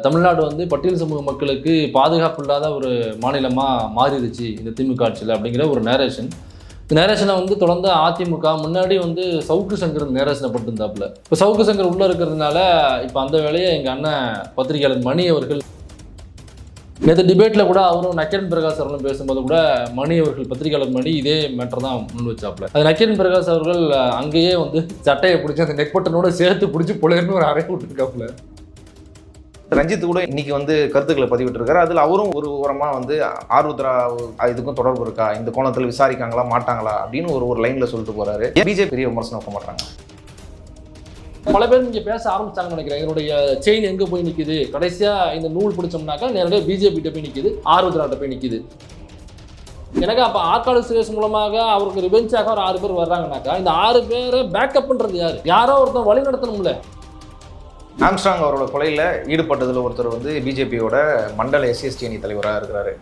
தமிழ்நாடு வந்து பட்டியல் சமூக மக்களுக்கு பாதுகாப்பு இல்லாத ஒரு மாநிலமாக மாறிடுச்சு இந்த திமுக ஆட்சியில் அப்படிங்கிற ஒரு நேரேஷன். இந்த நேரேஷனை வந்து தொடர்ந்து அதிமுக முன்னாடி வந்து சவுக்கு சங்கர் நேரேஷனை போட்டுருந்தாப்புல. இப்போ சவுக்கு சங்கர் உள்ளே இருக்கிறதுனால இப்போ அந்த வேலையை எங்கள் அண்ணன் பத்திரிகையாளர் மணி அவர்கள் நேற்று டிபேட்டில் கூட அவரும் நக்கீரன் பிரகாஷ் அவர்களும் பேசும்போது கூட மணி அவர்கள் பத்திரிகையாளர் மணி இதே மேட்டர் தான் முன் வச்சாப்புல. அது நக்கீரன் பிரகாஷ் அவர்கள் அங்கேயே வந்து சட்டையை பிடிச்சி அந்த நெக் பட்டனோட சேர்த்து பிடிச்சி பொழைன்னு ஒரு அறை விட்டுருக்காப்புல. ரஞ்சித் கூட இன்னைக்கு வந்து கருத்துக்களை பதிவிட்டிருக்காரு. அதில் அவரும் ஒரு ஓரமாக வந்து ஆருத்ரா இதுக்கும் தொடர்பு இருக்கா, இந்த கோணத்தில் விசாரிக்காங்களா மாட்டாங்களா அப்படின்னு ஒரு லைனில் சொல்லிட்டு போறாரு. பிஜேபி பெரிய விமர்சனம் வைக்க மாட்டாங்க. பல பேர் இங்கே பேச ஆரம்பிச்சாங்கன்னு நினைக்கிறேன். என்னுடைய செயின் எங்கே போய் நிற்குது, கடைசியாக இந்த நூல் பிடிச்சோம்னாக்கா நேரடியாக பிஜேபிகிட்ட போய் நிற்குது, ஆருத்ராட்ட போய் நிற்குது. எனக்கு அப்போ ஆற்காடு சுரேஷ் மூலமாக அவருக்கு ரிவெஞ்சாக ஒரு 6 பேர் வர்றாங்கனாக்கா இந்த 6 பேரை பேக்கப் பண்ணுறது யார்? யாரோ ஒருத்தன் வழி நடத்தணும்ல. ஆம்ஸ்ட்ராங் அவரோட கொலையில் ஈடுபட்டதில் ஒருத்தர் வந்து பிஜேபியோட மண்டல எஸ்சிஎஸ்டி அணி தலைவராக இருக்கிறாரு.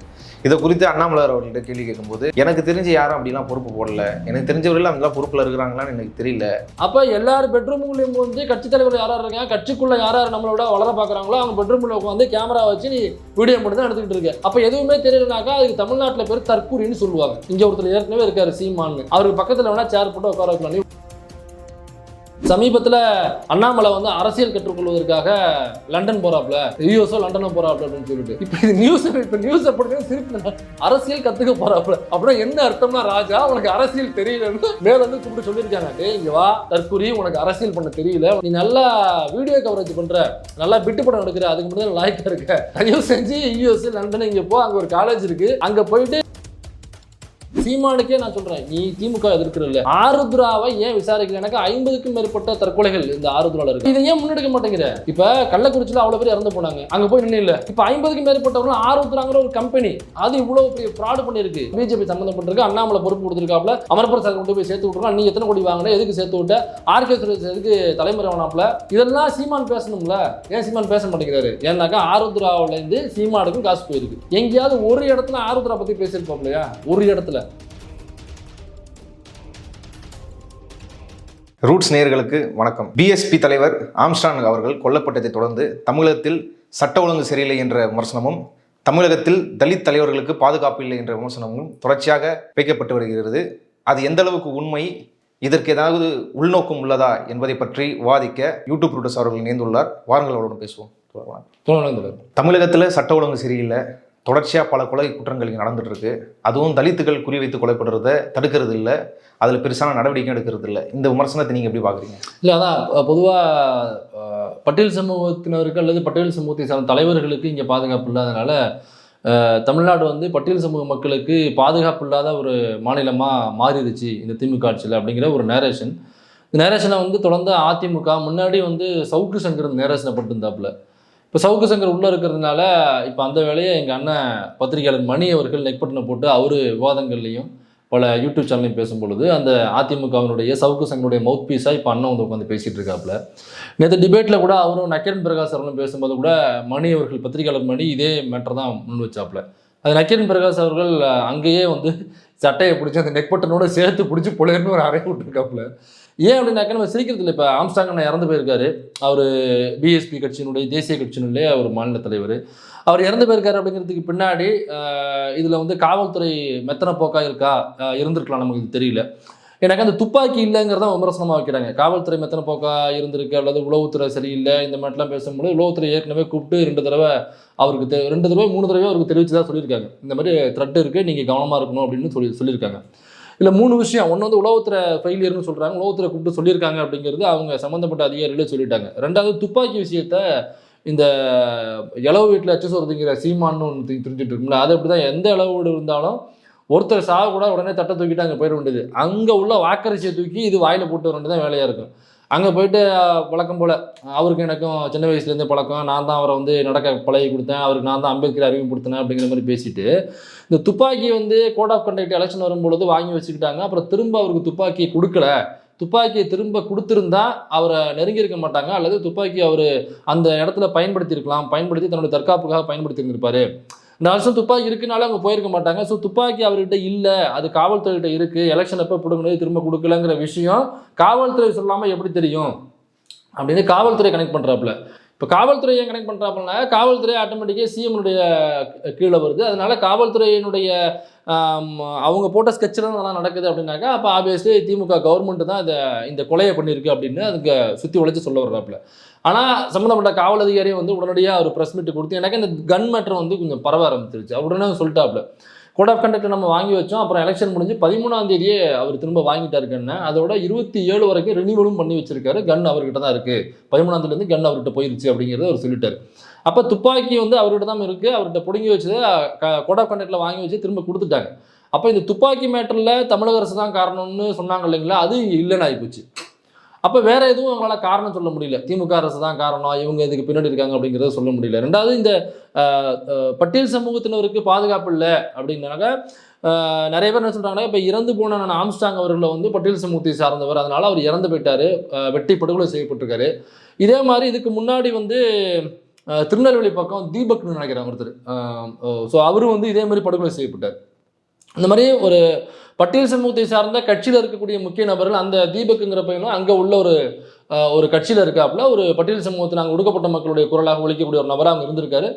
இதை குறித்து அண்ணாமலையார் அவர்கள்ட்ட கேள்வி கேட்கும்போது எனக்கு தெரிஞ்சு யாரும் அப்படிலாம் பொறுப்பு போடல, எனக்கு தெரிஞ்சவர்கள் அங்கெல்லாம் பொறுப்பில் இருக்கிறாங்களான்னு எனக்கு தெரியல. அப்போ எல்லாரும் பெட்ரூம்லையும் வந்து கட்சி தலைவர் யாராக இருக்காங்க, கட்சிக்குள்ளே யாரார் நம்மளோட வளர பார்க்குறாங்களோ அவங்க பெட்ரூமில் உட்காந்து கேமரா வச்சு நீ வீடியோ மட்டும் தான் எடுத்துக்கிட்டு இருக்கு. அப்போ எதுவுமே தெரியலனாக்கா அதுக்கு தமிழ்நாட்டில் பேர் தற்கூரின்னு சொல்லுவாங்க. இங்கே ஒருத்தர் ஏற்கனவே இருக்காரு சீமான்னு, அவருக்கு பக்கத்தில் வேணா சேர் போட்டு உட்கார வைக்கலாம். சமீபத்தில் அண்ணாமலை வந்து அரசியல் கற்றுக்கொள்வதற்காக லண்டன் போறாப்ல, யூஎஸ்ஓ லண்டனோ போறாப்ல அப்படின்னு சொல்லிட்டு இப்போ இது நியூஸ் அப்படி திருப்பி அரசியல் கத்துக்க போறாப்ல. அப்புறம் என்ன அர்த்தம்னா ராஜா உனக்கு அரசியல் தெரியலன்னு மேல வந்து கூப்பிட்டு சொல்லியிருக்காங்க. இங்க வா தற்கூரி, உனக்கு அரசியல் பண்ண தெரியல, நீ நல்லா வீடியோ கவரேஜ் பண்ற, நல்லா பிட்டு படம் எடுக்கிற, அதுக்கு மட்டும் லாய்க்கா இருக்க, தயவு செஞ்சு யூஎஸ் லண்டன் இங்க போ, அங்க ஒரு காலேஜ் இருக்கு, அங்க போயிட்டு சீமானுக்கே நான் சொல்றேன், நீ திமுக எதிர்க்கிறல்ல, ஆருத்ராவை ஏன் விசாரிக்கல? எனக்கு 50க்கும் மேற்பட்ட தற்கொலைகள் இந்த ஆருத்ரால இருக்கு, இதை ஏன் முன்னெடுக்க மாட்டேங்கிற? இப்ப கள்ளக்குறிச்சியில அவ்வளவு பேர் இறந்து போனாங்க, அங்க போய் நின்று இல்ல. இப்ப 50க்கும் மேற்பட்டவங்களும் ஆருத்ராங்கிற ஒரு கம்பெனி அது இவ்வளவு பெரிய ஃப்ராட் பண்ணிருக்கு, பிஜேபி சம்பந்தப்பட்டிருக்கு, அண்ணாமலை பொறுப்பு கொடுத்துருக்காப்ல, அமர்பிரசாத் கொண்டு போய் சேர்த்து விட்டுருக்கோம், நீ எத்தனை கோடி வாங்கின, எதுக்கு சேர்த்து விட்ட, ஆர்கே சுரேஷ் எதுக்கு தலைமுறை வேணாப்ல, இதெல்லாம் சீமான் பேசணும்ல. ஏன் சீமான் பேச மாட்டேங்கிறாரு? ஏன்னாக்கா ஆருத்ராவில இருந்து சீமானுக்கும் காசு போயிருக்கு. எங்கேயாவது ஒரு இடத்துல ஆருத்ரா பத்தி பேசியிருப்பாப்லையா? ஒரு இடத்துல. ரூட்ஸ் நேயர்களுக்கு வணக்கம். பிஎஸ்பி தலைவர் ஆம்ஸ்ட்ராங் அவர்கள் கொல்லப்பட்டதை தொடர்ந்து தமிழகத்தில் சட்ட ஒழுங்கு சரியில்லை என்ற விமர்சனமும், தமிழகத்தில் தலித் தலைவர்களுக்கு பாதுகாப்பு இல்லை என்ற விமர்சனமும் தொடர்ச்சியாக வைக்கப்பட்டு வருகிறது. அது எந்த அளவுக்கு உண்மை, இதற்கு ஏதாவது உள்நோக்கம் உள்ளதா என்பதை பற்றி விவாதிக்க யூடியூப் ரூட்டர்ஸ் அவர்கள் இணைந்துள்ளார். வாருங்கள் அவருடன் பேசுவோம். தமிழகத்தில் சட்ட ஒழுங்கு சரியில்லை, தொடர்ச்சியாக பல கொலை குற்றங்கள் இங்கே நடந்துட்டு இருக்கு. அதுவும் தலித்துகள் குறிவைத்து கொலைப்படுறதை தடுக்கிறது இல்லை, அதில் பெருசான நடவடிக்கை எடுக்கிறது இல்லை. இந்த விமர்சனத்தை நீங்கள் எப்படி பார்க்குறீங்க? இல்லை, அதான் பொதுவாக பட்டியல் சமூகத்தினருக்கு அல்லது பட்டியல் சமூகத்தை சார்ந்த தலைவர்களுக்கு இங்கே பாதுகாப்பு இல்லாதனால தமிழ்நாடு வந்து பட்டியல் சமூக மக்களுக்கு பாதுகாப்பு இல்லாத ஒரு மாநிலமாக மாறிடுச்சு இந்த திமுக ஆட்சியில் அப்படிங்கிற ஒரு நேரேஷன். இந்த நேரேஷனை வந்து தொடர்ந்து அதிமுக முன்னாடி வந்து சவுக்கு சங்கர் நேரேஷனை போட்டுருந்தாப்புல. இப்போ சவுக்கு சங்கர் உள்ளே இருக்கிறதுனால இப்போ அந்த வேலையை எங்கள் அண்ணன் பத்திரிகையாளர் மணி அவர்கள் நெக் பட்டனை போட்டு அவர் விவாதங்கள்லையும் பல யூடியூப் சேனலையும் பேசும்பொழுது அந்த அதிமுகவினுடைய சவுக்கு சங்கருடைய மவுத் பீஸாக இப்போ அண்ணன் வந்து உட்காந்து பேசிகிட்டு இருக்காப்புல. நேற்று டிபேட்டில் கூட அவரும் நக்கீரன் பிரகாஷ் அவர்களும் பேசும்போது கூட மணி அவர்கள் பத்திரிகையாளர் மணி இதே மேட்டர் தான் முன் வச்சாப்புல. அது நக்கீரன் பிரகாஷ் அவர்கள் அங்கேயே வந்து சட்டையை பிடிச்சி அந்த நெக் பட்டனோட சேர்த்து பிடிச்சி பொழைன்னு ஒரு அறை விட்டுருக்காப்புல. ஏன் அப்படின்னாக்கா நம்ம சிரிக்கிறது இல்லை. இப்போ ஆம்ஸ்ட்ராங் அண்ணன் இறந்து போயிருக்காரு, அவர் பிஎஸ்பி கட்சியினுடைய தேசிய கட்சியினுடைய ஒரு மாநில தலைவர். அவர் இறந்து போயிருக்காரு அப்படிங்கிறதுக்கு பின்னாடி இதில் வந்து காவல்துறை மெத்தனை போக்காக இருக்கா, இருந்திருக்கலாம், நமக்கு இது தெரியல. எனக்கு அந்த துப்பாக்கி இல்லைங்கிறதான் விமர்சனமாக வைக்கிறாங்க. காவல்துறை மெத்தனை போக்கா இருந்திருக்கு அல்லது உளவுத்துறை சரியில்லை இந்த மாதிரிலாம் பேசும்போது உளவுத்துறை ஏற்கனவே கூப்பிட்டு 2 தடவை அவருக்கு 2 தடவை 3 தடவை அவருக்கு தெரிவித்து தான் சொல்லியிருக்காங்க, இந்த மாதிரி த்ரெட் இருக்குது, நீங்கள் கவனமாக இருக்கணும் அப்படின்னு சொல்லியிருக்காங்க. இல்லை 3 விஷயம். ஒன்று வந்து உளவுத்துறை ஃபெயிலியர்னு சொல்கிறாங்க, உளவுத்துறை கூப்பிட்டு சொல்லியிருக்காங்க அப்படிங்கிறது அவங்க சம்மந்தப்பட்ட அதிகாரிகளே சொல்லிட்டாங்க. 2வது துப்பாக்கி விஷயத்த இந்த இளவு வீட்டில் அச்சஸ் வருதுங்கிற சீமான்னு ஒன்று தெரிஞ்சுட்டு இருக்கும்ல, அது அப்படி தான். எந்த இளவு வீடு இருந்தாலும் ஒருத்தர் சாக கூட உடனே தட்டை தூக்கிட்டு அங்கே போயிட வேண்டியது, அங்கே உள்ள வாக்கரிசியை தூக்கி இது வாயில் போட்டு வர வேண்டியதான் வேலையாக இருக்கும். அங்கே போயிட்டு வழக்கம் போல் அவருக்கு எனக்கும் சின்ன வயசுலேருந்தே பழக்கம், நான் தான் அவரை வந்து நடக்க பழகி கொடுத்தேன், அவருக்கு நான் தான் அம்பேத்கர் அறிமுகப்படுத்தினேன் அப்படிங்கிற மாதிரி பேசிட்டு இந்த துப்பாக்கி வந்து கோட் ஆஃப் கண்டக்ட் எலெக்ஷன் வரும்பொழுது வாங்கி வச்சுக்கிட்டாங்க. அப்புறம் திரும்ப அவருக்கு துப்பாக்கியை கொடுக்கல, துப்பாக்கியை திரும்ப கொடுத்துருந்தா அவரை நெருங்கியிருக்க மாட்டாங்க, அல்லது துப்பாக்கி அவர் அந்த இடத்துல பயன்படுத்தியிருக்கலாம், பயன்படுத்தி தன்னுடைய தற்காப்புக்காக பயன்படுத்தியிருந்திருப்பாரு. 4 வருஷம் துப்பாக்கி இருக்குனால அவங்க போயிருக்க மாட்டாங்க. ஸோ துப்பாக்கி அவர்கிட்ட இல்லை, அது காவல்துறைகிட்ட இருக்குது, எலெக்ஷன் எப்போ பிடுங்கினது திரும்ப கொடுக்கலங்கிற விஷயம் காவல்துறை சொல்லாமல் எப்படி தெரியும் அப்படின்னு காவல்துறை கனெக்ட் பண்ணுறாப்புல. இப்போ காவல்துறையை கனெக்ட் பண்ணுறாப்புனா காவல்துறை ஆட்டோமேட்டிக்காக சிஎம்னுடைய கீழே வருது. அதனால காவல்துறையினுடைய அவங்க போட்ட ஸ்கெட்சில் தான் நல்லா நடக்குது அப்படின்னாக்கா அப்போ ஆப்வியஸ்லி திமுக கவர்மெண்ட் தான் இந்த கொலையை பண்ணியிருக்கு அப்படின்னு அதுக்கு சுற்றி உழைச்சி சொல்ல வர்றாப்புல. ஆனால் சம்மந்தப்பட்ட காவல் அதிகாரியை வந்து உடனடியாக ஒரு ப்ரெஸ் மீட் கொடுத்து எனக்கு இந்த கன் மேட்டர் வந்து கொஞ்சம் பரவ ஆரம்பிச்சிருச்சு. உடனே சொல்லிட்டாப்புல கோட் ஆஃப் கண்டக்ட் நம்ம வாங்கி வச்சோம், அப்புறம் எலெக்ஷன் முடிஞ்சு 13ஆம் தேதியே அவர் திரும்ப வாங்கிட்டாரு கண்ணை. அதோட 27 வரைக்கும் ரினிவலும் பண்ணி வச்சிருக்காரு. கன் அவர்கிட்ட தான் இருக்குது, 13ஆம் தேதியிலேருந்து கன் அவர்கிட்ட போயிருச்சு அப்படிங்கிறத அவர் சொல்லிட்டாரு. அப்போ துப்பாக்கி வந்து அவர்கிட்ட தான் இருக்குது, அவர்கிட்ட பிடுங்கி வச்சது கோட் ஆஃப் கண்டக்டில் வாங்கி வச்சு திரும்ப கொடுத்துட்டாங்க. அப்போ இந்த துப்பாக்கி மேட்டரில் தமிழக அரசு தான் காரணம்னு சொன்னாங்க இல்லைங்களா, அது இங்கே இல்லைன்னு ஆகிப்போச்சு. அப்போ வேற எதுவும் அவங்களால காரணம் சொல்ல முடியல, திமுக அரசு தான் காரணம், இவங்க இதுக்கு பின்னாடி இருக்காங்க அப்படிங்கிறத சொல்ல முடியல. ரெண்டாவது, இந்த பட்டியல் சமூகத்தினருக்கு பாதுகாப்பு இல்லை அப்படின்னாக்கா நிறைய பேர் என்ன சொல்கிறாங்கன்னா, இப்போ இறந்து போன ஆம்ஸ்டாங் அவர்களை வந்து பட்டியல் சமூகத்தை சார்ந்தவர், அதனால் அவர் இறந்து போயிட்டார், வெட்டி படுகொலை செய்யப்பட்டிருக்காரு. இதே மாதிரி இதுக்கு முன்னாடி வந்து திருநெல்வேலி பக்கம் தீபக்னு நினைக்கிறேன் ஒருத்தர், ஸோ அவரும் வந்து இதே மாதிரி படுகொலை செய்யப்பட்டார். இந்த மாதிரி ஒரு பட்டியல் சமூகத்தை சார்ந்த கட்சியில் இருக்கக்கூடிய முக்கிய நபர்கள், அந்த தீபக்குங்கிற பையனும் அங்கே உள்ள ஒரு கட்சியில் இருக்காப்புல, ஒரு பட்டியல் சமூகத்தில் அங்கே ஒடுக்கப்பட்ட மக்களுடைய குரலாக ஒழிக்கக்கூடிய ஒரு நபராக அங்கே இருந்திருக்காரு.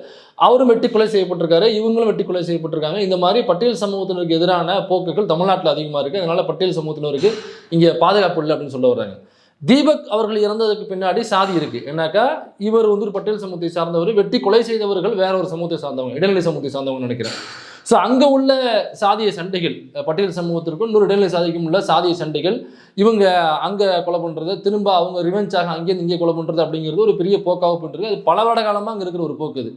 அவரும் வெட்டி கொலை செய்யப்பட்டிருக்காரு, இவங்களும் வெட்டி கொலை செய்யப்பட்டிருக்காங்க. இந்த மாதிரி பட்டியல் சமூகத்தினருக்கு எதிரான போக்குகள் தமிழ்நாட்டில் அதிகமாக இருக்குது. அதனால பட்டியல் சமூகத்தினருக்கு இங்கே பாதுகாப்பு இல்லை அப்படின்னு சொல்ல வர்றாங்க. தீபக் அவர்கள் இறந்ததுக்கு பின்னாடி சாதி இருக்குது. ஏன்னாக்கா இவர் வந்து ஒரு பட்டியல் சமூகத்தை சார்ந்தவர், வெட்டி கொலை செய்தவர்கள் வேற ஒரு சமூகத்தை சார்ந்தவங்க, இடைநிலை சமூகத்தை சார்ந்தவங்க நினைக்கிறேன். ஸோ அங்கே உள்ள சாதிய சண்டைகள், பட்டியல் சமூகத்திற்கும் இன்னொரு இடைநிலை சாதிக்கும் உள்ள சாதிய சண்டைகள், இவங்க அங்கே கொலை பண்ணுறது, திரும்ப அவங்க ரிவெஞ்சாக அங்கேருந்து இங்கே கொலை பண்ணுறது அப்படிங்கிறது ஒரு பெரிய போக்காக போயிட்டுருக்கு. அது பல வருட காலமாக அங்கே இருக்கிற ஒரு போக்கு. அது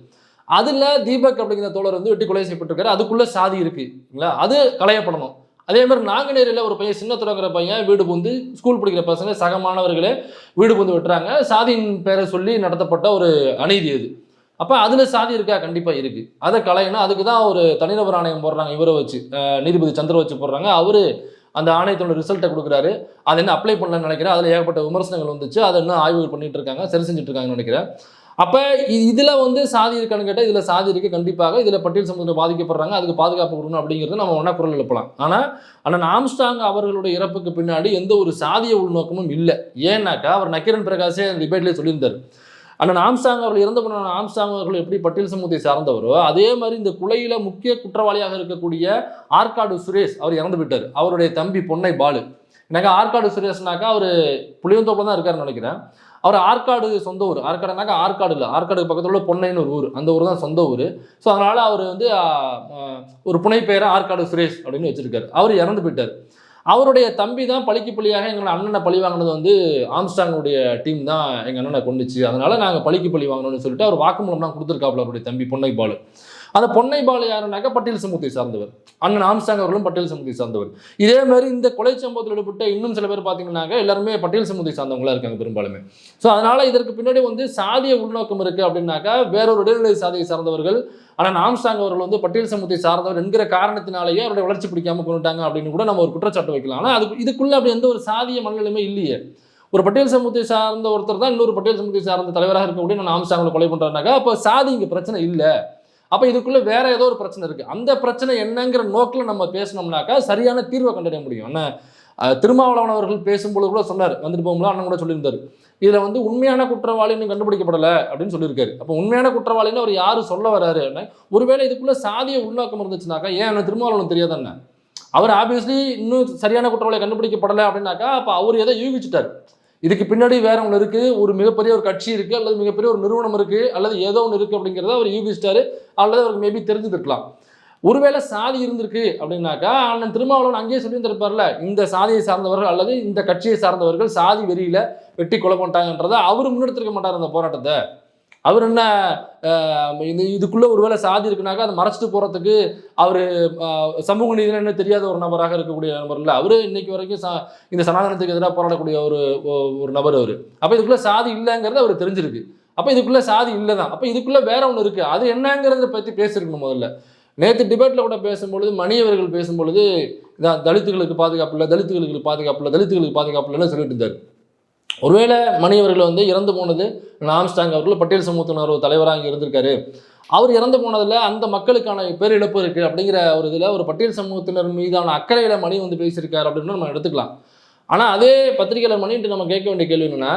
அதில் தீபக் அப்படிங்கிற தோழர் வந்து வெட்டி கொலை செய்யப்பட்டிருக்காரு. அதுக்குள்ளே சாதி இருக்குங்களா, அது களையப்படணும். அதே மாதிரி நாங்குநேரியில் ஒரு பையன், சின்ன துறக்கிற பையன் வீடு புந்து, ஸ்கூல் படிக்கிற பசங்க சக மாணவர்களே வீடு புந்து வெட்டுறாங்க, சாதியின் பேரை சொல்லி நடத்தப்பட்ட ஒரு அநீதி அது. அப்போ அதில் சாதி இருக்கா? கண்டிப்பாக இருக்குது. அதை கலையினா அதுக்கு தான் ஒரு தனிநபர் ஆணையம் போடுறாங்க, இவரை வச்சு நீதிபதி சந்திர வச்சு போடுறாங்க. அவர் அந்த ஆணையத்தோட ரிசல்ட்டை கொடுக்குறாரு. அதை என்ன அப்ளை பண்ணலன்னு நினைக்கிறேன். அதில் ஏகப்பட்ட விமர்சனங்கள் வந்துச்சு, அதை இன்னும் ஆய்வுகள் பண்ணிட்டு இருக்காங்க, சரி செஞ்சுட்டு இருக்காங்கன்னு நினைக்கிறேன். அப்போ இதில் வந்து சாதி இருக்கான்னு கேட்டால் இதில் சாதி இருக்குது கண்டிப்பாக. இதில் பட்டியல் சமூகத்தில் பாதிக்கப்படுறாங்க, அதுக்கு பாதுகாப்பு கொடுக்கணும் அப்படிங்கிறது நம்ம ஒன்றா குரல் எழுப்பலாம். ஆனால் அண்ணன் ஆம்ஸ்டாங் அவர்களுடைய இறப்புக்கு பின்னாடி எந்த ஒரு சாதிய உள்நோக்கமும் இல்லை. ஏன்னாக்கா அவர் நக்கீரன் பிரகாஷே டிபேட்லேயே சொல்லியிருந்தார், அண்ணன் ஆம்ஸ்டாங் அவர்கள் இறந்த போன ஆம்ஸ்டாங் அவர்கள் எப்படி பட்டியல் சமூகத்தை சார்ந்தவரோ அதே மாதிரி இந்த கொலையில முக்கிய குற்றவாளியாக இருக்கக்கூடிய ஆற்காடு சுரேஷ் அவர் இறந்து விட்டார். அவருடைய தம்பி பொன்னை பாலு. எனக்கு ஆற்காடு சுரேஷ்னாக்கா அவர் புளியந்தோப்பில் தான் இருக்காருன்னு நினைக்கிறேன். அவர் ஆற்காடு சொந்த ஊர். ஆற்காடுனாக்கா ஆற்காடு இல்லை, ஆற்காடு பக்கத்தில் உள்ள பொன்னைன்னு ஒரு ஊர், அந்த ஊர் தான் சொந்த ஊர். ஸோ அதனால் அவர் வந்து ஒரு புனை பெயரை ஆற்காடு சுரேஷ் அப்படின்னு வச்சிருக்காரு. அவர் இறந்து போயிட்டார். அவருடைய தம்பி தான் பழிக்கு பழியாக எங்களோட அண்ணனை பழி வாங்கினது வந்து ஆம்ஸ்டாங்குடைய டீம் தான் எங்கள் அண்ணனை கொண்டுச்சு, அதனால நாங்கள் பழிக்கு பழி வாங்கணும்னு சொல்லிட்டு அவர் வாக்குமூலம்லாம் கொடுத்துருக்காப்புல அவருடைய தம்பி பொன்னை பாலு. அந்த பொன்னை பாலு யாருனாக்கா பட்டியல் சமூகத்தை சார்ந்தவர், அண்ணன் ஆம்ஸ்டாங் அவர்களும் பட்டியல் சமூகத்தை சார்ந்தவர். இதே மாதிரி இந்த கொலை சம்பவத்தில் ஈடுபட்ட இன்னும் சில பேர் பார்த்தீங்கன்னாக்கா எல்லாருமே பட்டியல் சமூகத்தை சார்ந்தவங்களா இருக்காங்க பெரும்பாலுமே. ஸோ அதனால இதற்கு பின்னாடி வந்து சாதிய உள்நோக்கம் இருக்குது அப்படின்னாக்கா வேறொரு இடைநிலை சாதியை சார்ந்தவர்கள், ஆனால் ஆம்ஸ்டாங் அவர்கள் வந்து பட்டியல் சமூகத்தை சார்ந்தவர் என்கிற காரணத்தினாலேயே அவருடைய வளர்ச்சி பிடிக்காம கொண்டுட்டாங்க அப்படின்னு கூட நம்ம ஒரு குற்றச்சாட்டு வைக்கலாம். ஆனால் அது இதுக்குள்ள அப்படி எந்த ஒரு சாதிய மனநிலையுமே இல்லையே. ஒரு பட்டியல் சமூகத்தை சார்ந்த ஒருத்தர் தான் இன்னொரு பட்டியல் சமூகத்தை சார்ந்த தலைவராக இருக்கக்கூடிய நான் ஆம்ஸ்டாங்களை கொலை பண்ணுறாருனாக்கா அப்போ சாதி இங்கே பிரச்சனை இல்லை. அப்போ இதுக்குள்ளே வேற ஏதோ ஒரு பிரச்சனை இருக்குது. அந்த பிரச்சனை என்னங்கிற நோக்கில் நம்ம பேசணும்னாக்கா சரியான தீர்வை கண்டறிய முடியும். ஆனால் திருமாவளவன் அவர்கள் பேசும்போது கூட சொன்னார், வந்துட்டு போகும்போது அண்ணன் கூட சொல்லியிருந்தார், இதில் வந்து உண்மையான குற்றவாளி இன்னும் கண்டுபிடிக்கப்படலை அப்படின்னு சொல்லியிருக்காரு. அப்போ உண்மையான குற்றவாளின்னு அவர் யார் சொல்ல வர்றாரு? ஒருவேளை இதுக்குள்ளே சாதிய உள்நோக்கம் இருந்துச்சுனாக்கா ஏன் என்ன திருமாவளவன் தெரியாதானே? அவர் ஆப்வியஸ்லி இன்னும் சரியான குற்றவாளியை கண்டுபிடிக்கப்படலை அப்படின்னாக்கா அப்போ அவர் எதை யூகிச்சுட்டார், இதுக்கு பின்னாடி வேற ஒன்று இருக்குது, ஒரு மிகப்பெரிய ஒரு கட்சி இருக்குது, அல்லது மிகப்பெரிய ஒரு நிறுவனம் இருக்குது, அல்லது ஏதோ ஒன்று இருக்குது அப்படிங்கிறத அவர் யூகிச்சிட்டாரு, அல்லது அவருக்கு மேபி தெரிஞ்சுருக்கலாம். ஒருவேளை சாதி இருந்திருக்கு அப்படின்னாக்கா அண்ணன் திருமாவளவன் அங்கேயே சொல்லியிருந்திருப்பார்ல, இந்த சாதியை சார்ந்தவர்கள் அல்லது இந்த கட்சியை சார்ந்தவர்கள் சாதி வெறியில வெட்டி கொலை பண்ணிட்டாங்கன்றதை அவர் முன்னெடுத்திருக்க மாட்டார் அந்த போராட்டத்தை. அவர் என்ன இதுக்குள்ளே ஒருவேளை சாதி இருக்குனாக்கா அதை மறைச்சிட்டு போகிறதுக்கு அவர் சமூக நீதியில் என்ன தெரியாத ஒரு நபராக இருக்கக்கூடிய நபர் இல்லை. அவர் இன்னைக்கு வரைக்கும் இந்த சனாதனத்துக்கு எதிராக போராடக்கூடிய ஒரு நபர் அவர். அப்போ இதுக்குள்ளே சாதி இல்லைங்கிறது அவர் தெரிஞ்சிருக்கு. அப்போ இதுக்குள்ளே சாதி இல்லை தான். அப்போ இதுக்குள்ளே வேற ஒன்று இருக்குது, அது என்னங்கிறத பற்றி பேசியிருக்கணும் முதல்ல. நேற்று டிபேட்டில் கூட பேசும்பொழுது மணியவர்கள் பேசும்பொழுது தலித்துகளுக்கு பாதுகாப்பு இல்லை, தலித்துகளுக்கு பாதுகாப்பு இல்லை, தலித்துகளுக்கு பாதுகாப்பு இல்லைன்னு சொல்லிட்டு இருந்தார். ஒருவேளை மணியவர்கள் வந்து இறந்து போனது ஆம்ஸ்டாங் அவர்கள் பட்டியல் சமூகத்தினர் ஒரு தலைவராக இங்கே இருந்திருக்காரு, அவர் இறந்து போனதில் அந்த மக்களுக்கான பேரிழப்பு இருக்குது அப்படிங்கிற ஒரு இதில் ஒரு பட்டியல் சமூகத்தினர் மீதான அக்கறையில் மணி வந்து பேசியிருக்காரு அப்படின்னு நம்ம எடுத்துக்கலாம். ஆனால் அதே பத்திரிகையாளர் மணின்ட்டு நம்ம கேட்க வேண்டிய கேள்வி என்னென்னா,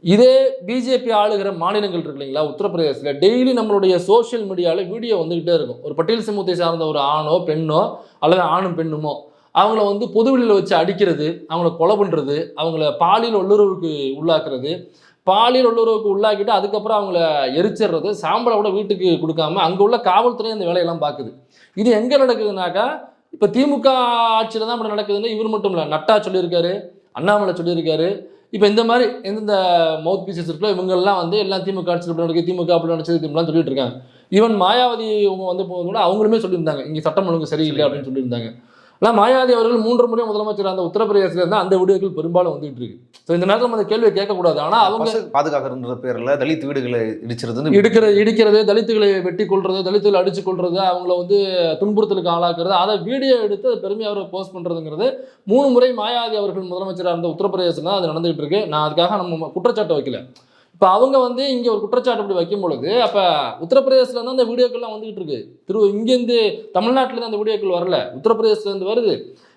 இதே பிஜேபி ஆளுகிற மாநிலங்கள் இருக்கு இல்லைங்களா, உத்தரப்பிரதேசத்தில் டெய்லி நம்மளுடைய சோஷியல் மீடியாவில் வீடியோ வந்துகிட்டே இருக்கும். ஒரு பட்டியல் சமூகத்தை சார்ந்த ஒரு ஆணோ பெண்ணோ அல்லது ஆணும் பெண்ணுமோ அவங்கள வந்து பொதுவெளியில் வச்சு அடிக்கிறது, அவங்கள கொலை பண்ணுறது, அவங்கள பாலியல் வல்லுறவுக்கு உள்ளாக்குறது, பாலியல் வல்லுறவுக்கு உள்ளாக்கிட்டு அதுக்கப்புறம் அவங்கள எரிச்சிடுறது, சாம்பலை கூட வீட்டுக்கு கொடுக்காம அங்கே உள்ள காவல்துறை அந்த வேலையெல்லாம் பார்க்குது. இது எங்கே நடக்குதுனாக்கா, இப்போ திமுக ஆட்சியில் தான் இப்படி நடக்குதுன்னு இவர் மட்டும் இல்லை, நட்டா சொல்லியிருக்காரு, அண்ணாமலை சொல்லியிருக்காரு. இப்போ இந்த மாதிரி எந்தெந்த மவுத் பீசஸ் இருக்கோ இவங்கெல்லாம் வந்து எல்லாம் திமுக ஆட்சியில் இப்படி நடக்குது, திமுக அப்படி நடக்குது, இப்படிலாம் சொல்லிட்டு இருக்காங்க. ஈவன் மாயாவதி இவங்க வந்து போகும்போது கூட அவங்களுமே சொல்லியிருந்தாங்க இங்கே சட்டம் ஒழுங்கு சரியில்லை அப்படின்னு சொல்லியிருந்தாங்க. ஆனால் மாயாவதி அவர்கள் 3 முறை முதலமைச்சர் அந்த உத்தரப்பிரதேசத்தில் இருந்தால் அந்த வீடியோக்கள் பெரும்பாலும் வந்துட்டு இருக்கு. ஸோ இந்த நேரத்தில் நம்ம அந்த கேள்வியை கேட்கக்கூடாது. ஆனால் அவங்க பாதுகாக்கிற பேரில் தலித் வீடுகளை இடிக்கிறது, தலித்துகளை வெட்டி கொள்றது, தலித்துகளை அடிச்சு கொள்றது, அவங்கள வந்து துன்புறுத்தலுக்கு ஆளாக்குறது, அதை வீடியோ எடுத்து அதை பெருமையாக அவரை போஸ்ட் பண்ணுறதுங்கிறது 3 முறை மாயாவதி அவர்கள் முதலமைச்சராக இருந்த உத்தரப்பிரதேசத்தில் தான் அது நடந்துகிட்டு இருக்கு. நான் அதுக்காக நம்ம குற்றச்சாட்டை வைக்கல. இப்போ அவங்க வந்து இங்கே ஒரு குற்றச்சாட்டு இப்படி வைக்கும் பொழுது அப்போ உத்தரப்பிரதேசத்தில் தான் அந்த வீடியோக்கள்லாம் வந்துகிட்டு இருக்கு. இங்கேருந்து தமிழ்நாட்டிலேருந்து அந்த வீடியோக்கள் வரல, உத்தரப்பிரதேசத்துலேருந்து வருது.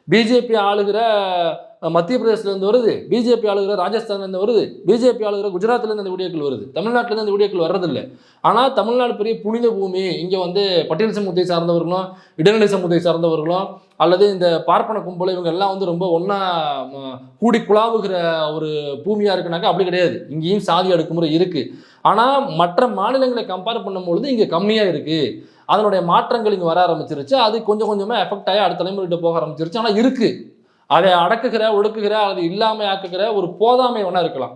பிஜேபி ஆளுகிற மத்திய பிரதேசத்துலேருந்து வருது, பிஜேபி ஆளுகிற ராஜஸ்தான்லேருந்து வருது, பிஜேபி ஆளுகிற குஜராத்லேருந்து அந்த வீடியோக்கள் வருது. தமிழ்நாட்டிலேருந்து அந்த வீடியோக்கள் வர்றதில்லை. ஆனால் தமிழ்நாடு பெரிய புனித பூமி, இங்கே வந்து பட்டியல் சமூகத்தை சார்ந்தவர்களும் இடைநிலை சமூகத்தை சார்ந்தவர்களும் அல்லது இந்த பார்ப்பன கும்பல் இவங்க எல்லாம் வந்து ரொம்ப ஒன்றா கூடி குழாவுகிற ஒரு பூமியாக இருக்குனாக்கா அப்படி கிடையாது. இங்கேயும் சாதி அடுக்குமுறை இருக்குது. ஆனால் மற்ற மாநிலங்களை கம்பேர் பண்ணும்பொழுது இங்கே கம்மியாக இருக்குது. அதனுடைய மாற்றங்கள் இங்கே வர ஆரம்பிச்சிருச்சு. அது கொஞ்சம் கொஞ்சமாக எஃபெக்ட் ஆகி அடுத்த தலைமுறைகிட்ட போக ஆரம்பிச்சிருச்சு. ஆனால் இருக்குது, அதை அடக்குகிற ஒடுக்குகிற அது இல்லாமல் ஆக்குகிற ஒரு போதாமை வேணா இருக்கலாம்.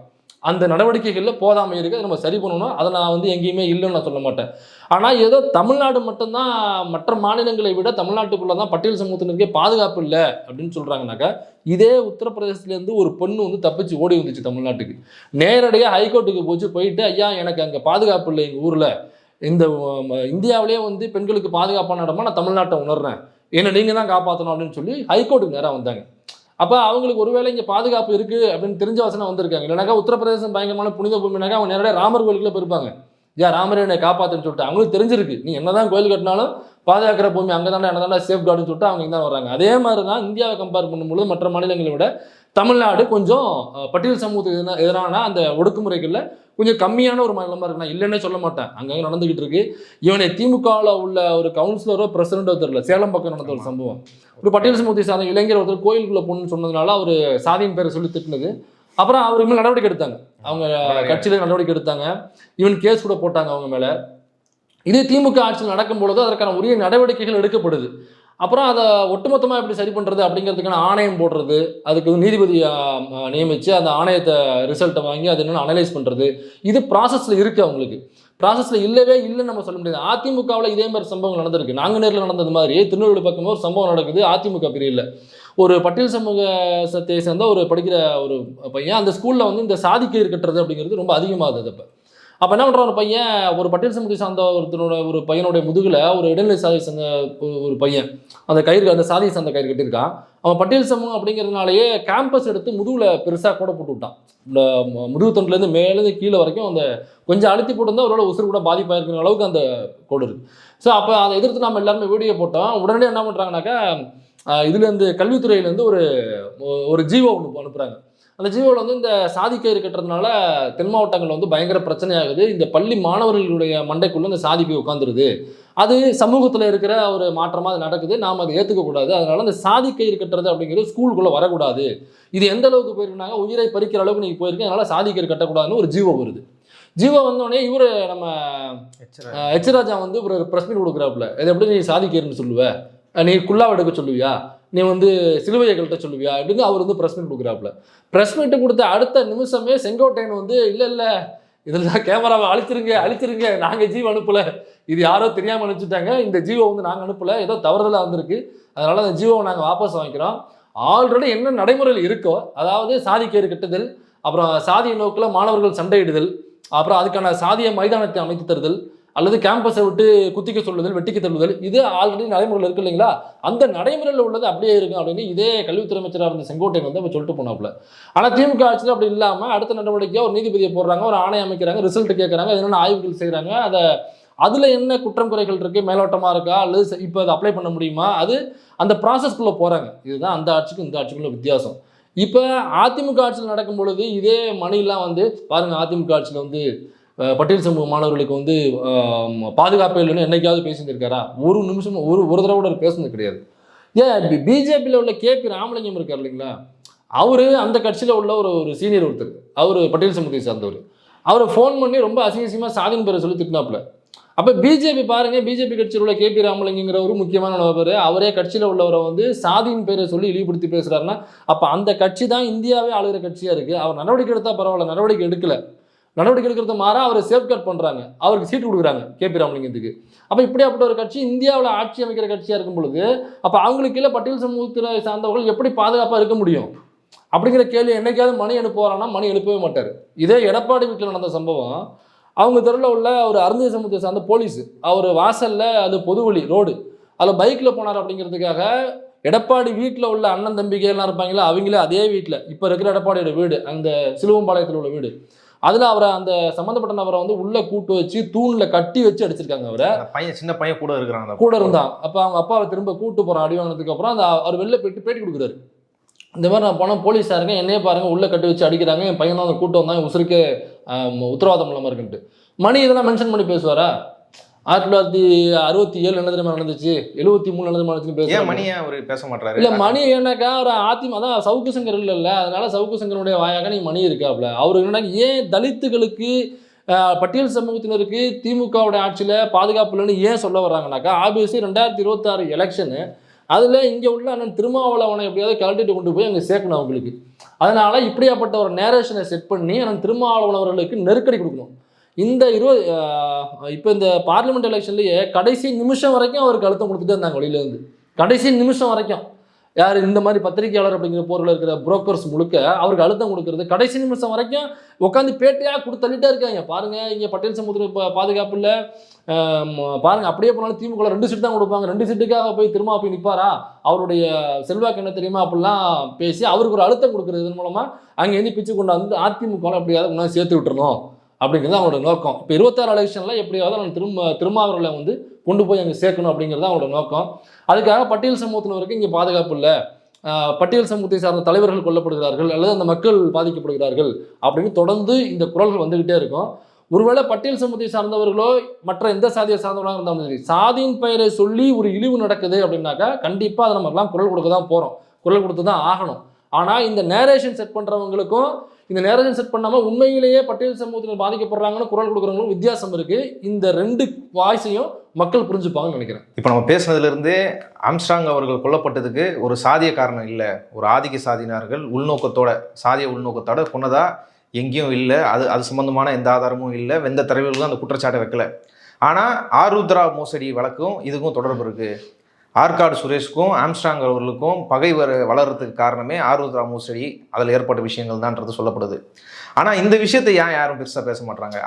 அந்த நடவடிக்கைகளில் போதாமை இருக்குது, அதை நம்ம சரி பண்ணணும். அதை நான் வந்து எங்கேயுமே இல்லைன்னு நான் சொல்ல மாட்டேன். ஆனால் ஏதோ தமிழ்நாடு மட்டும்தான் மற்ற மாநிலங்களை விட தமிழ்நாட்டுக்குள்ளே தான் பட்டியல் சமூகத்தினருக்கே பாதுகாப்பு இல்லை அப்படின்னு சொல்கிறாங்கனாக்கா, இதே உத்தரப்பிரதேசத்துலேருந்து ஒரு பொண்ணு வந்து தப்பிச்சு ஓடி வந்துச்சு தமிழ்நாட்டுக்கு. நேரடியாக ஹைகோர்ட்டுக்கு போயிட்டு ஐயா எனக்கு அங்கே பாதுகாப்பு இல்லை, எங்கள் ஊரில் இந்த இந்தியாவிலே வந்து பெண்களுக்கு பாதுகாப்பான இடமா நான் தமிழ்நாட்டை உணர்றேன், என்னை நீங்கள் தான் காப்பாற்றணும் அப்படின்னு சொல்லி ஹைகோர்ட்டுக்கு நேராக வந்தாங்க. அப்போ அவங்களுக்கு ஒருவேளை இங்கே பாதுகாப்பு இருக்குது அப்படின்னு தெரிஞ்ச வசனம் வந்திருக்காங்க. இல்லைனாக்கா உத்தரப்பிரதேசம் பயங்கரமான புனித பூமினாக்கா அவங்க நேரடியாக ராமர் கோயிலுக்குள்ளே போயிருப்பாங்க. ராமர் என்னை காப்பாற்றுன்னு சொல்லிட்டு அவங்களுக்கு தெரிஞ்சிருக்கு, நீ என்னதான் கோயில் கட்டினாலும் பாதுகாக்கிற பூமி அங்கே தானே என்ன தானே சேஃப் கார்டுன்னு சொல்லிட்டு அவங்க இங்கே தான் வர்றாங்க. அதே மாதிரி தான் இந்தியாவை கம்பேர் பண்ணும்போது மற்ற மாநிலங்களை விட தமிழ்நாடு கொஞ்சம் பட்டியல் சமூகத்துக்கு எதிரான அந்த ஒடுக்குமுறைகளில் கொஞ்சம் கம்மியான ஒரு மாநிலமாக இருக்கு. நான் இல்லைன்னே சொல்ல மாட்டேன், அங்கங்கே நடந்துகிட்டு இருக்கு. இவனை திமுகவில் உள்ள ஒரு கவுன்சிலரோ பிரசிடண்டோ தெரியல, சேலம் பக்கம் நடந்த ஒரு சம்பவம். ஒரு பட்டியல் சமூகத்தை சார்ந்த இளைஞர் ஒருத்தர் கோயிலுக்குள்ள பொண்ணுன்னு சொன்னதுனால அவர் சாதியின் பேரை சொல்லி திட்டினது. அப்புறம் அவர் மேலே நடவடிக்கை எடுத்தாங்க, அவங்க கட்சியில் நடவடிக்கை எடுத்தாங்க, ஈவன் கேஸ் கூட போட்டாங்க அவங்க மேலே. இதே திமுக ஆட்சியில் நடக்கும் பொழுது அதற்கான உரிய நடவடிக்கைகள் எடுக்கப்படுது. அப்புறம் அதை ஒட்டுமொத்தமாக எப்படி சரி பண்ணுறது அப்படிங்கிறதுக்கான ஆணையம் போடுறது, அதுக்கு நீதிபதியை நியமித்து அந்த ஆணையத்தை ரிசல்ட்டை வாங்கி அது என்னென்னு அனலைஸ் பண்ணுறது, இது ப்ராசஸில் இருக்குது. அவங்களுக்கு ப்ராசஸில் இல்லவே இல்லைன்னு நம்ம சொல்ல முடியாது. அதிமுகவில் இதே மாதிரி சம்பவங்கள் நடந்திருக்கு. நாங்குநேரில் நடந்தது மாதிரி திருநெல்வேலி பக்கமும் ஒரு சம்பவம் நடக்குது அதிமுக பிரிவில். ஒரு பட்டியல் சமூகத்தை சேர்ந்த ஒரு படிக்கிற ஒரு பையன் அந்த ஸ்கூலில் வந்து இந்த சாதிக்கயிறு கட்டுறது அப்படிங்கிறது ரொம்ப அதிகமாகுது. அப்போ என்ன பண்ணுறான், ஒரு பையன் ஒரு பட்டியல் சமூகத்தை சார்ந்த ஒருத்தனோட ஒரு பையனுடைய முதுகில் ஒரு இடைநிலை சாதியை சேர்ந்த ஒரு பையன் அந்த கயிறு, அந்த சாதியை சார்ந்த கயிறு கட்டியிருக்கான். அவன் பட்டியல் சமூகம் அப்படிங்கிறதுனாலேயே கேம்பஸ் எடுத்து முதுகில் பெருசாக கூட போட்டு விட்டான். இந்த முதுகு தொண்டிலேருந்து மேலேருந்து கீழே வரைக்கும் அந்த கொஞ்சம் அழுத்தி போட்டிருந்தா அவரோட உசுறு கூட பாதிப்பாயிருக்கிற அளவுக்கு அந்த கோடு இருக்குது. ஸோ அப்போ அதை எதிர்த்து நம்ம எல்லாருமே வீடியோ போட்டோம். உடனே என்ன பண்ணுறாங்கனாக்கா, இதுலேருந்து கல்வித்துறையிலேருந்து ஒரு ஜீவோ ஒன்று அனுப்புகிறாங்க. அந்த ஜீவோவில் வந்து இந்த சாதி கயிறு கட்டுறதுனால தென் மாவட்டங்களில் வந்து பயங்கர பிரச்சனையாகுது. இந்த பள்ளி மாணவர்களுடைய மண்டைக்குள்ளே இந்த சாதி போய் உட்காந்துருது. அது சமூகத்தில் இருக்கிற ஒரு மாற்றமாக அது நடக்குது. நாம் அதை ஏற்றுக்கக்கூடாது. அதனால் அந்த சாதி கயிறு கட்டுறது அப்படிங்கிறது ஸ்கூலுக்குள்ளே வரக்கூடாது. இது எந்த அளவுக்கு போயிருக்குனாங்க, உயிரை பறிக்கிற அளவுக்கு நீங்கள் போயிருக்கு, அதனால் சாதி கயிறு கட்டக்கூடாதுன்னு ஒரு ஜீவோ வருது. ஜீவோ வந்தோடனே இவர் நம்ம எச்ராஜா வந்து ஒரு ப்ரெஸ் மீட் கொடுக்குறாப்புல, இதை எப்படி நீ சாதி கயிறுன்னு சொல்லுவ, நீ குல்லாவை எடுக்க சொல்லுவியா, நீ வந்து சிலுவையர்கள்ட்ட சொல்லுவியா அப்படின்னு அவர் வந்து ப்ரெஸ் மீட் கொடுக்குறாப்புல. ப்ரெஸ் மீட்டு கொடுத்த அடுத்த நிமிஷமே செங்கோட்டையன் வந்து இல்லை இதெல்லாம் கேமராவை அழிச்சிருங்க, நாங்கள் ஜீவோ அனுப்பலை, இது யாரோ தெரியாமல் அனுப்பிச்சுட்டாங்க, இந்த ஜீவோ வந்து நாங்கள் அனுப்பலை, ஏதோ தவறுதலாக வந்திருக்கு, அதனால் அந்த ஜீவோவை நாங்கள் வாபஸ் வாங்கிக்கிறோம். ஆல்ரெடி என்ன நடைமுறையில் இருக்கோ, அதாவது சாதி கயிறு கட்டுதல், அப்புறம் சாதிய நோக்கில் மாணவர்கள் சண்டையிடுதல், அப்புறம் அதுக்கான சாதிய மைதானத்தை அமைத்து தருதல், அல்லது கேம்பஸை விட்டு குத்திக்க சொல்லுதல், வெட்டிக்க தள்ளுதல், இது ஆல்ரெடி நடைமுறையில் இருக்கு இல்லைங்களா, அந்த நடைமுறையில் உள்ளது அப்படியே இருக்கும் அப்படின்னு இதே கல்வித்துறை அமைச்சராக இருந்த செங்கோட்டையன் வந்து அப்போ சொல்லிட்டு போனாப்புல. ஆனால் திமுக ஆட்சியில் அப்படி இல்லாமல் அடுத்த நடவடிக்கையாக ஒரு நீதிபதியை போடுறாங்க, ஒரு ஆணையம் அமைக்கிறாங்க, ரிசல்ட் கேட்குறாங்க, என்னென்ன ஆய்வுகள் செய்கிறாங்க, அதில் என்ன குற்றம் குறைகள் இருக்குது, மேலோட்டமாக இருக்கா, அல்லது இப்போ அதை அப்ளை பண்ண முடியுமா, அது அந்த ப்ராசஸ்க்குள்ளே போகிறாங்க. இதுதான் அந்த ஆட்சிக்கும் இந்த ஆட்சிக்குள்ள வித்தியாசம். இப்போ அதிமுக ஆட்சியில் நடக்கும் பொழுது இதே மணிலாம் வந்து பாருங்கள், அதிமுக ஆட்சியில் வந்து பட்டியல் சமூக மாணவர்களுக்கு வந்து பாதுகாப்பு இல்லைன்னு என்னைக்காவது பேசியிருக்காரா? ஒரு நிமிஷம் ஒரு தடவை கூட பேசுனது கிடையாது. ஏன் பிஜேபியில் உள்ள கேபி ராமலிங்கம் இருக்கார் இல்லைங்களா, அவரு அந்த கட்சியில் உள்ள ஒரு சீனியர் ஒருத்தர், அவர் பட்டியல் சமூகத்தை சார்ந்தவர். அவரை ஃபோன் பண்ணி ரொம்ப அசிங்கமாக சாதின் பேரை சொல்லி திட்டினாப்புல. அப்போ பிஜேபி பாருங்க, பிஜேபி கட்சியில் உள்ள கேபி ராமலிங்கங்கிற ஒரு முக்கியமான நபர், அவரே கட்சியில் உள்ளவரை வந்து சாதியின் பேரை சொல்லி இழிவுபடுத்தி பேசுறாருன்னா, அப்போ அந்த கட்சி தான் இந்தியாவே ஆளுகிற கட்சியாக இருக்குது. அவர் நடவடிக்கை எடுத்தால் பரவாயில்ல, நடவடிக்கை எடுக்கல. நடவடிக்கை எடுக்கிறது மாற அவரை சேஃப்கார்ட் பண்ணுறாங்க, அவருக்கு சீட்டு கொடுக்குறாங்க கேபி ராமலிங்கத்துக்கு. அப்போ இப்படியாப்பட்ட ஒரு கட்சி இந்தியாவில் ஆட்சி அமைக்கிற கட்சியாக இருக்கும் பொழுது, அப்போ அவங்களுக்கு கீழே பட்டியல் சமூகத்தில் சார்ந்தவர்கள் எப்படி பாதுகாப்பாக இருக்க முடியும் அப்படிங்கிற கேள்வி என்னைக்காவது மணி எழுப்புவாரானா? மணி எழுப்பவே மாட்டார். இதே எடப்பாடி வீட்டில் நடந்த சம்பவம், அவங்க தெருவில் உள்ள ஒரு அருந்திய சமூகத்தை சார்ந்த போலீஸ், அவர் வாசலில் அது பொதுவழி ரோடு, அதில் பைக்கில் போனார் அப்படிங்கிறதுக்காக எடப்பாடி வீட்டில் உள்ள அண்ணன் தம்பிகைலாம் இருப்பாங்களா, அவங்களே அதே வீட்டில் இப்போ இருக்கிற எடப்பாடியோட வீடு, அந்த சிலுவம்பாளையத்தில் உள்ள வீடு, அதில் அவரை அந்த சம்மந்தப்பட்ட நபரை வந்து உள்ளே கூட்டு வச்சு தூணில் கட்டி வச்சு அடிச்சிருக்காங்க. அவரை பையன், சின்ன பையன் கூட இருக்கிறாங்க, கூட இருந்தான். அப்போ அவங்க அப்பாவை திரும்ப கூட்டு போகிறான். அடி வாங்கினதுக்கு அப்புறம் அந்த அவர் வெளில போயிட்டு பேட்டி கொடுக்குறாரு. இந்த மாதிரி நான் போனால் போலீஸாருங்க என்னையே பாருங்கள் உள்ளே கட்டி வச்சு அடிக்கிறாங்க, என் பையன் தான் அந்த கூட்டம் வந்தாங்க, உசுருக்கே உத்தரவாதம் இல்லாமல் இருக்குன்ட்டு. மணி இதெல்லாம் மென்ஷன் பண்ணி பேசுவாரா? 1967 என்ன தெரியுமா நடந்துச்சு, 73 என்ன தெரியுமா நடந்துச்சு பேசுவாங்க. மணியை அவர் பேச மாட்டாரு. இல்லை மணி ஏன்னாக்கா ஒரு அதான் சவுக்கு சங்கர் இல்லைல்ல, அதனால சவுக்கு சங்கருடைய வாயாக நீ மணி இருக்காப்ல. அவர் என்னன்னா ஏன் தலித்துகளுக்கு பட்டியல் சமூகத்தினருக்கு திமுகவுடைய ஆட்சியில் பாதுகாப்பு இல்லைன்னு ஏன் சொல்ல வர்றாங்கனாக்கா, ஆப்வியஸ்லி 2026 எலெக்ஷனு, அதில் இங்கே உள்ள அண்ணன் திருமாவளவனை எப்படியாவது கழட்டிட்டு கொண்டு போய் அங்கே சேர்க்கணும் அவங்களுக்கு. அதனால் இப்படியாப்பட்ட ஒரு நேரேஷனை செட் பண்ணி அண்ணன் திருமாவளவன் அவர்களுக்கு நெருக்கடி கொடுக்கணும். இந்த இப்போ இந்த பார்லிமெண்ட் எலெக்ஷன்லேயே கடைசி நிமிஷம் வரைக்கும் அவருக்கு அழுத்தம் கொடுத்துட்டே இருந்தாங்க வெளியிலேருந்து. கடைசி நிமிஷம் வரைக்கும் யார் இந்த மாதிரி பத்திரிகையாளர் அப்படிங்கிற போரில் இருக்கிற புரோக்கர்ஸ் முழுக்க அவருக்கு அழுத்தம் கொடுக்கறது, கடைசி நிமிஷம் வரைக்கும் உட்காந்து பேட்டையாக கொடுத்து தள்ளிட்டே இருக்காங்க. பாருங்கள், இங்கே பட்டியல் சமூகத்துக்கு பாதுகாப்பு இல்லை பாருங்கள், அப்படியே போனாலும் திமுக 2 சீட்டு தான் கொடுப்பாங்க, 2 சீட்டுக்காக போய் திரும்ப போய் நிற்பாரா, அவருடைய செல்வாக்கு என்ன தெரியுமா அப்படிலாம் பேசி அவருக்கு ஒரு அழுத்தம் கொடுக்குறது. இதன் மூலமாக அங்கே எந்த பிச்சு கொண்டு வந்து அதிமுக எப்படியாவது முன்னாடி சேர்த்து விட்டுறணும் அப்படிங்கிறது அவங்களோட நோக்கம். இப்போ 26 எலெக்ஷனில் எப்படியாவது நான் திருமாவர்களை வந்து கொண்டு போய் அங்கே சேர்க்கணும் அப்படிங்கிறது அவங்களோட நோக்கம். அதுக்காக பட்டியல் சமூகத்தினருக்கு இங்கே பாதுகாப்பு இல்லை, பட்டியல் சமூகத்தை சார்ந்த தலைவர்கள் கொல்லப்படுகிறார்கள் அல்லது அந்த மக்கள் பாதிக்கப்படுகிறார்கள் அப்படின்னு தொடர்ந்து இந்த குரல்கள் வந்துக்கிட்டே இருக்கும். ஒருவேளை பட்டியல் சமூகத்தை சார்ந்தவர்களோ மற்ற எந்த சாதியை சார்ந்தவர்களாக இருந்தாலும் சரி, சாதியின் பெயரை சொல்லி ஒரு இழிவு நடக்குது அப்படின்னாக்கா கண்டிப்பாக அதை நம்மலாம் குரல் கொடுக்க தான் போகிறோம், குரல் கொடுத்து தான் ஆகணும். ஆனால் இந்த நேரேஷன் செட் பண்ணுறவங்களுக்கும் இந்த நேரேஷன் செட் பண்ணாமல் உண்மையிலேயே பட்டியல் சமூகத்தில் பாதிக்கப்படுறாங்கன்னு குரல் கொடுக்குறவங்களும் வித்தியாசம் இருக்குது. இந்த 2 வாய்ஸையும் மக்கள் புரிஞ்சுப்பாங்கன்னு நினைக்கிறேன். இப்போ நம்ம பேசுனதுலேருந்தே ஆம்ஸ்ட்ராங் அவர்கள் கொல்லப்பட்டதுக்கு ஒரு சாதிய காரணம் இல்லை, ஒரு ஆதிக்க சாதியினர்கள் உள்நோக்கத்தோட, சாதிய உள்நோக்கத்தோட கொன்னதா எங்கேயும் இல்லை, அது சம்பந்தமான எந்த ஆதாரமும் இல்லை, எந்த தரவுகளும் அந்த குற்றச்சாட்டை வைக்கல. ஆனால் ஆருத்ரா மோசடி வழக்கும் இதுக்கும் தொடர்பு இருக்குது. ஆற்காடு சுரேஷ்க்கும் ஆம்ஸ்ட்ராங் அவர்களுக்கும் பகை வளர்கிறதுக்கு காரணமே ஆருத்ரா மோசடி, அதில் ஏற்பட்ட விஷயங்கள் தான்ன்றது சொல்லப்படுது. ஆனால் இந்த விஷயத்தை யாரும் பெருசாக பேச மாட்டாங்க.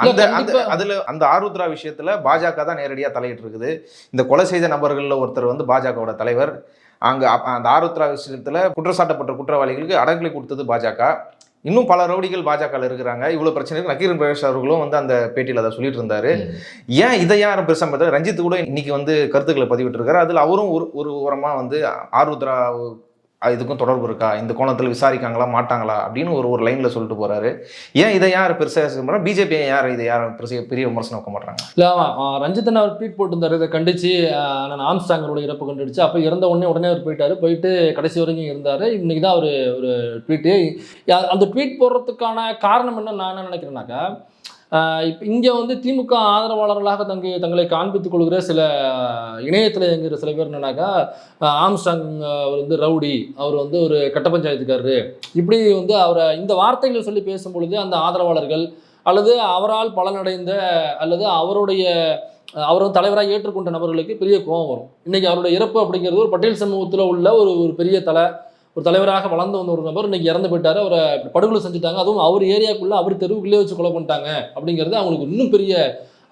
அந்த ஆருத்ரா விஷயத்தில் பாஜக தான் நேரடியாக தலையிட்டு இருக்குது. இந்த கொலை செய்த நபர்களில் ஒருத்தர் வந்து பாஜகவோட தலைவர். அங்கே அந்த ஆருத்ரா விஷயத்தில் குற்றச்சாட்டப்பட்ட குற்றவாளிகளுக்கு அடங்கலை கொடுத்தது பாஜக. இன்னும் பல ரவுடிகள் பாஜகவில் இருக்கிறாங்க. இவ்வளோ பிரச்சனைகள் நக்கீரன் பிரகாஷ் அவர்களும் வந்து அந்த பேட்டியில் அதை சொல்லிட்டு இருந்தாரு. ஏன் இதை யாரும் பெருசாக பார்த்தா, ரஞ்சித் கூட இன்னைக்கு வந்து கருத்துக்களை பதிவிட்டு இருக்காரு. அதில் அவரும் ஒரு ஓரமாக வந்து ஆருத்ரா இதுக்கும் தொடர்பு இருக்கா, இந்த கோணத்தில் விசாரிக்காங்களா மாட்டாங்களா அப்படின்னு ஒரு லைனில் சொல்லிட்டு போறாரு. ஏன் இதை யார் பெருசாக பிஜேபி யார் இதை யாரும் பெரிய விமர்சனம் வைக்க மாட்டாங்க? இல்லை, ரஞ்சித்தன் அவர் ட்வீட் போட்டிருந்தாரு, இதை கண்டிச்சு நான் ஆம்ஸ்ட்ராங்கரோட இறப்பு கண்டுடுச்சு. அப்போ இறந்த உடனே அவர் போயிட்டு கடைசி வரைக்கும் இருந்தார். இன்னைக்கு தான் அவர் ஒரு ட்வீட்டு, அந்த ட்வீட் போடுறதுக்கான காரணம் என்ன நான் என்ன நினைக்கிறேன்னாக்கா, இப்போ இங்கே வந்து திமுக ஆதரவாளர்களாக தங்களை காண்பித்துக் கொள்கிற சில இணையத்தில் இயங்குகிற சில பேர் என்னன்னாக்கா, ஆம்ஸ்ட்ராங் அவர் வந்து ரவுடி, அவர் வந்து ஒரு கட்ட பஞ்சாயத்துக்காரரு, இப்படி வந்து அவரை இந்த வார்த்தைகளை சொல்லி பேசும்பொழுது அந்த ஆதரவாளர்கள் அல்லது அவரால் பலனடைந்த அல்லது அவர் வந்து தலைவராக ஏற்றுக்கொண்ட நபர்களுக்கு பெரிய கோபம் வரும். இன்றைக்கி அவருடைய இறப்பு அப்படிங்கிறது ஒரு பட்டியல் சமூகத்தில் உள்ள ஒரு பெரிய ஒரு தலைவராக வளர்ந்து வந்த ஒரு நபர் இன்னைக்கு இறந்து போயிட்டாரு, அவரை படுகொலை செஞ்சுட்டாங்க, அதுவும் அவர் ஏரியாக்குள்ளே அவர் தெருவுக்குள்ளே வச்சு கொலை பண்ணிட்டாங்க அப்படிங்கிறது அவங்களுக்கு இன்னும் பெரிய,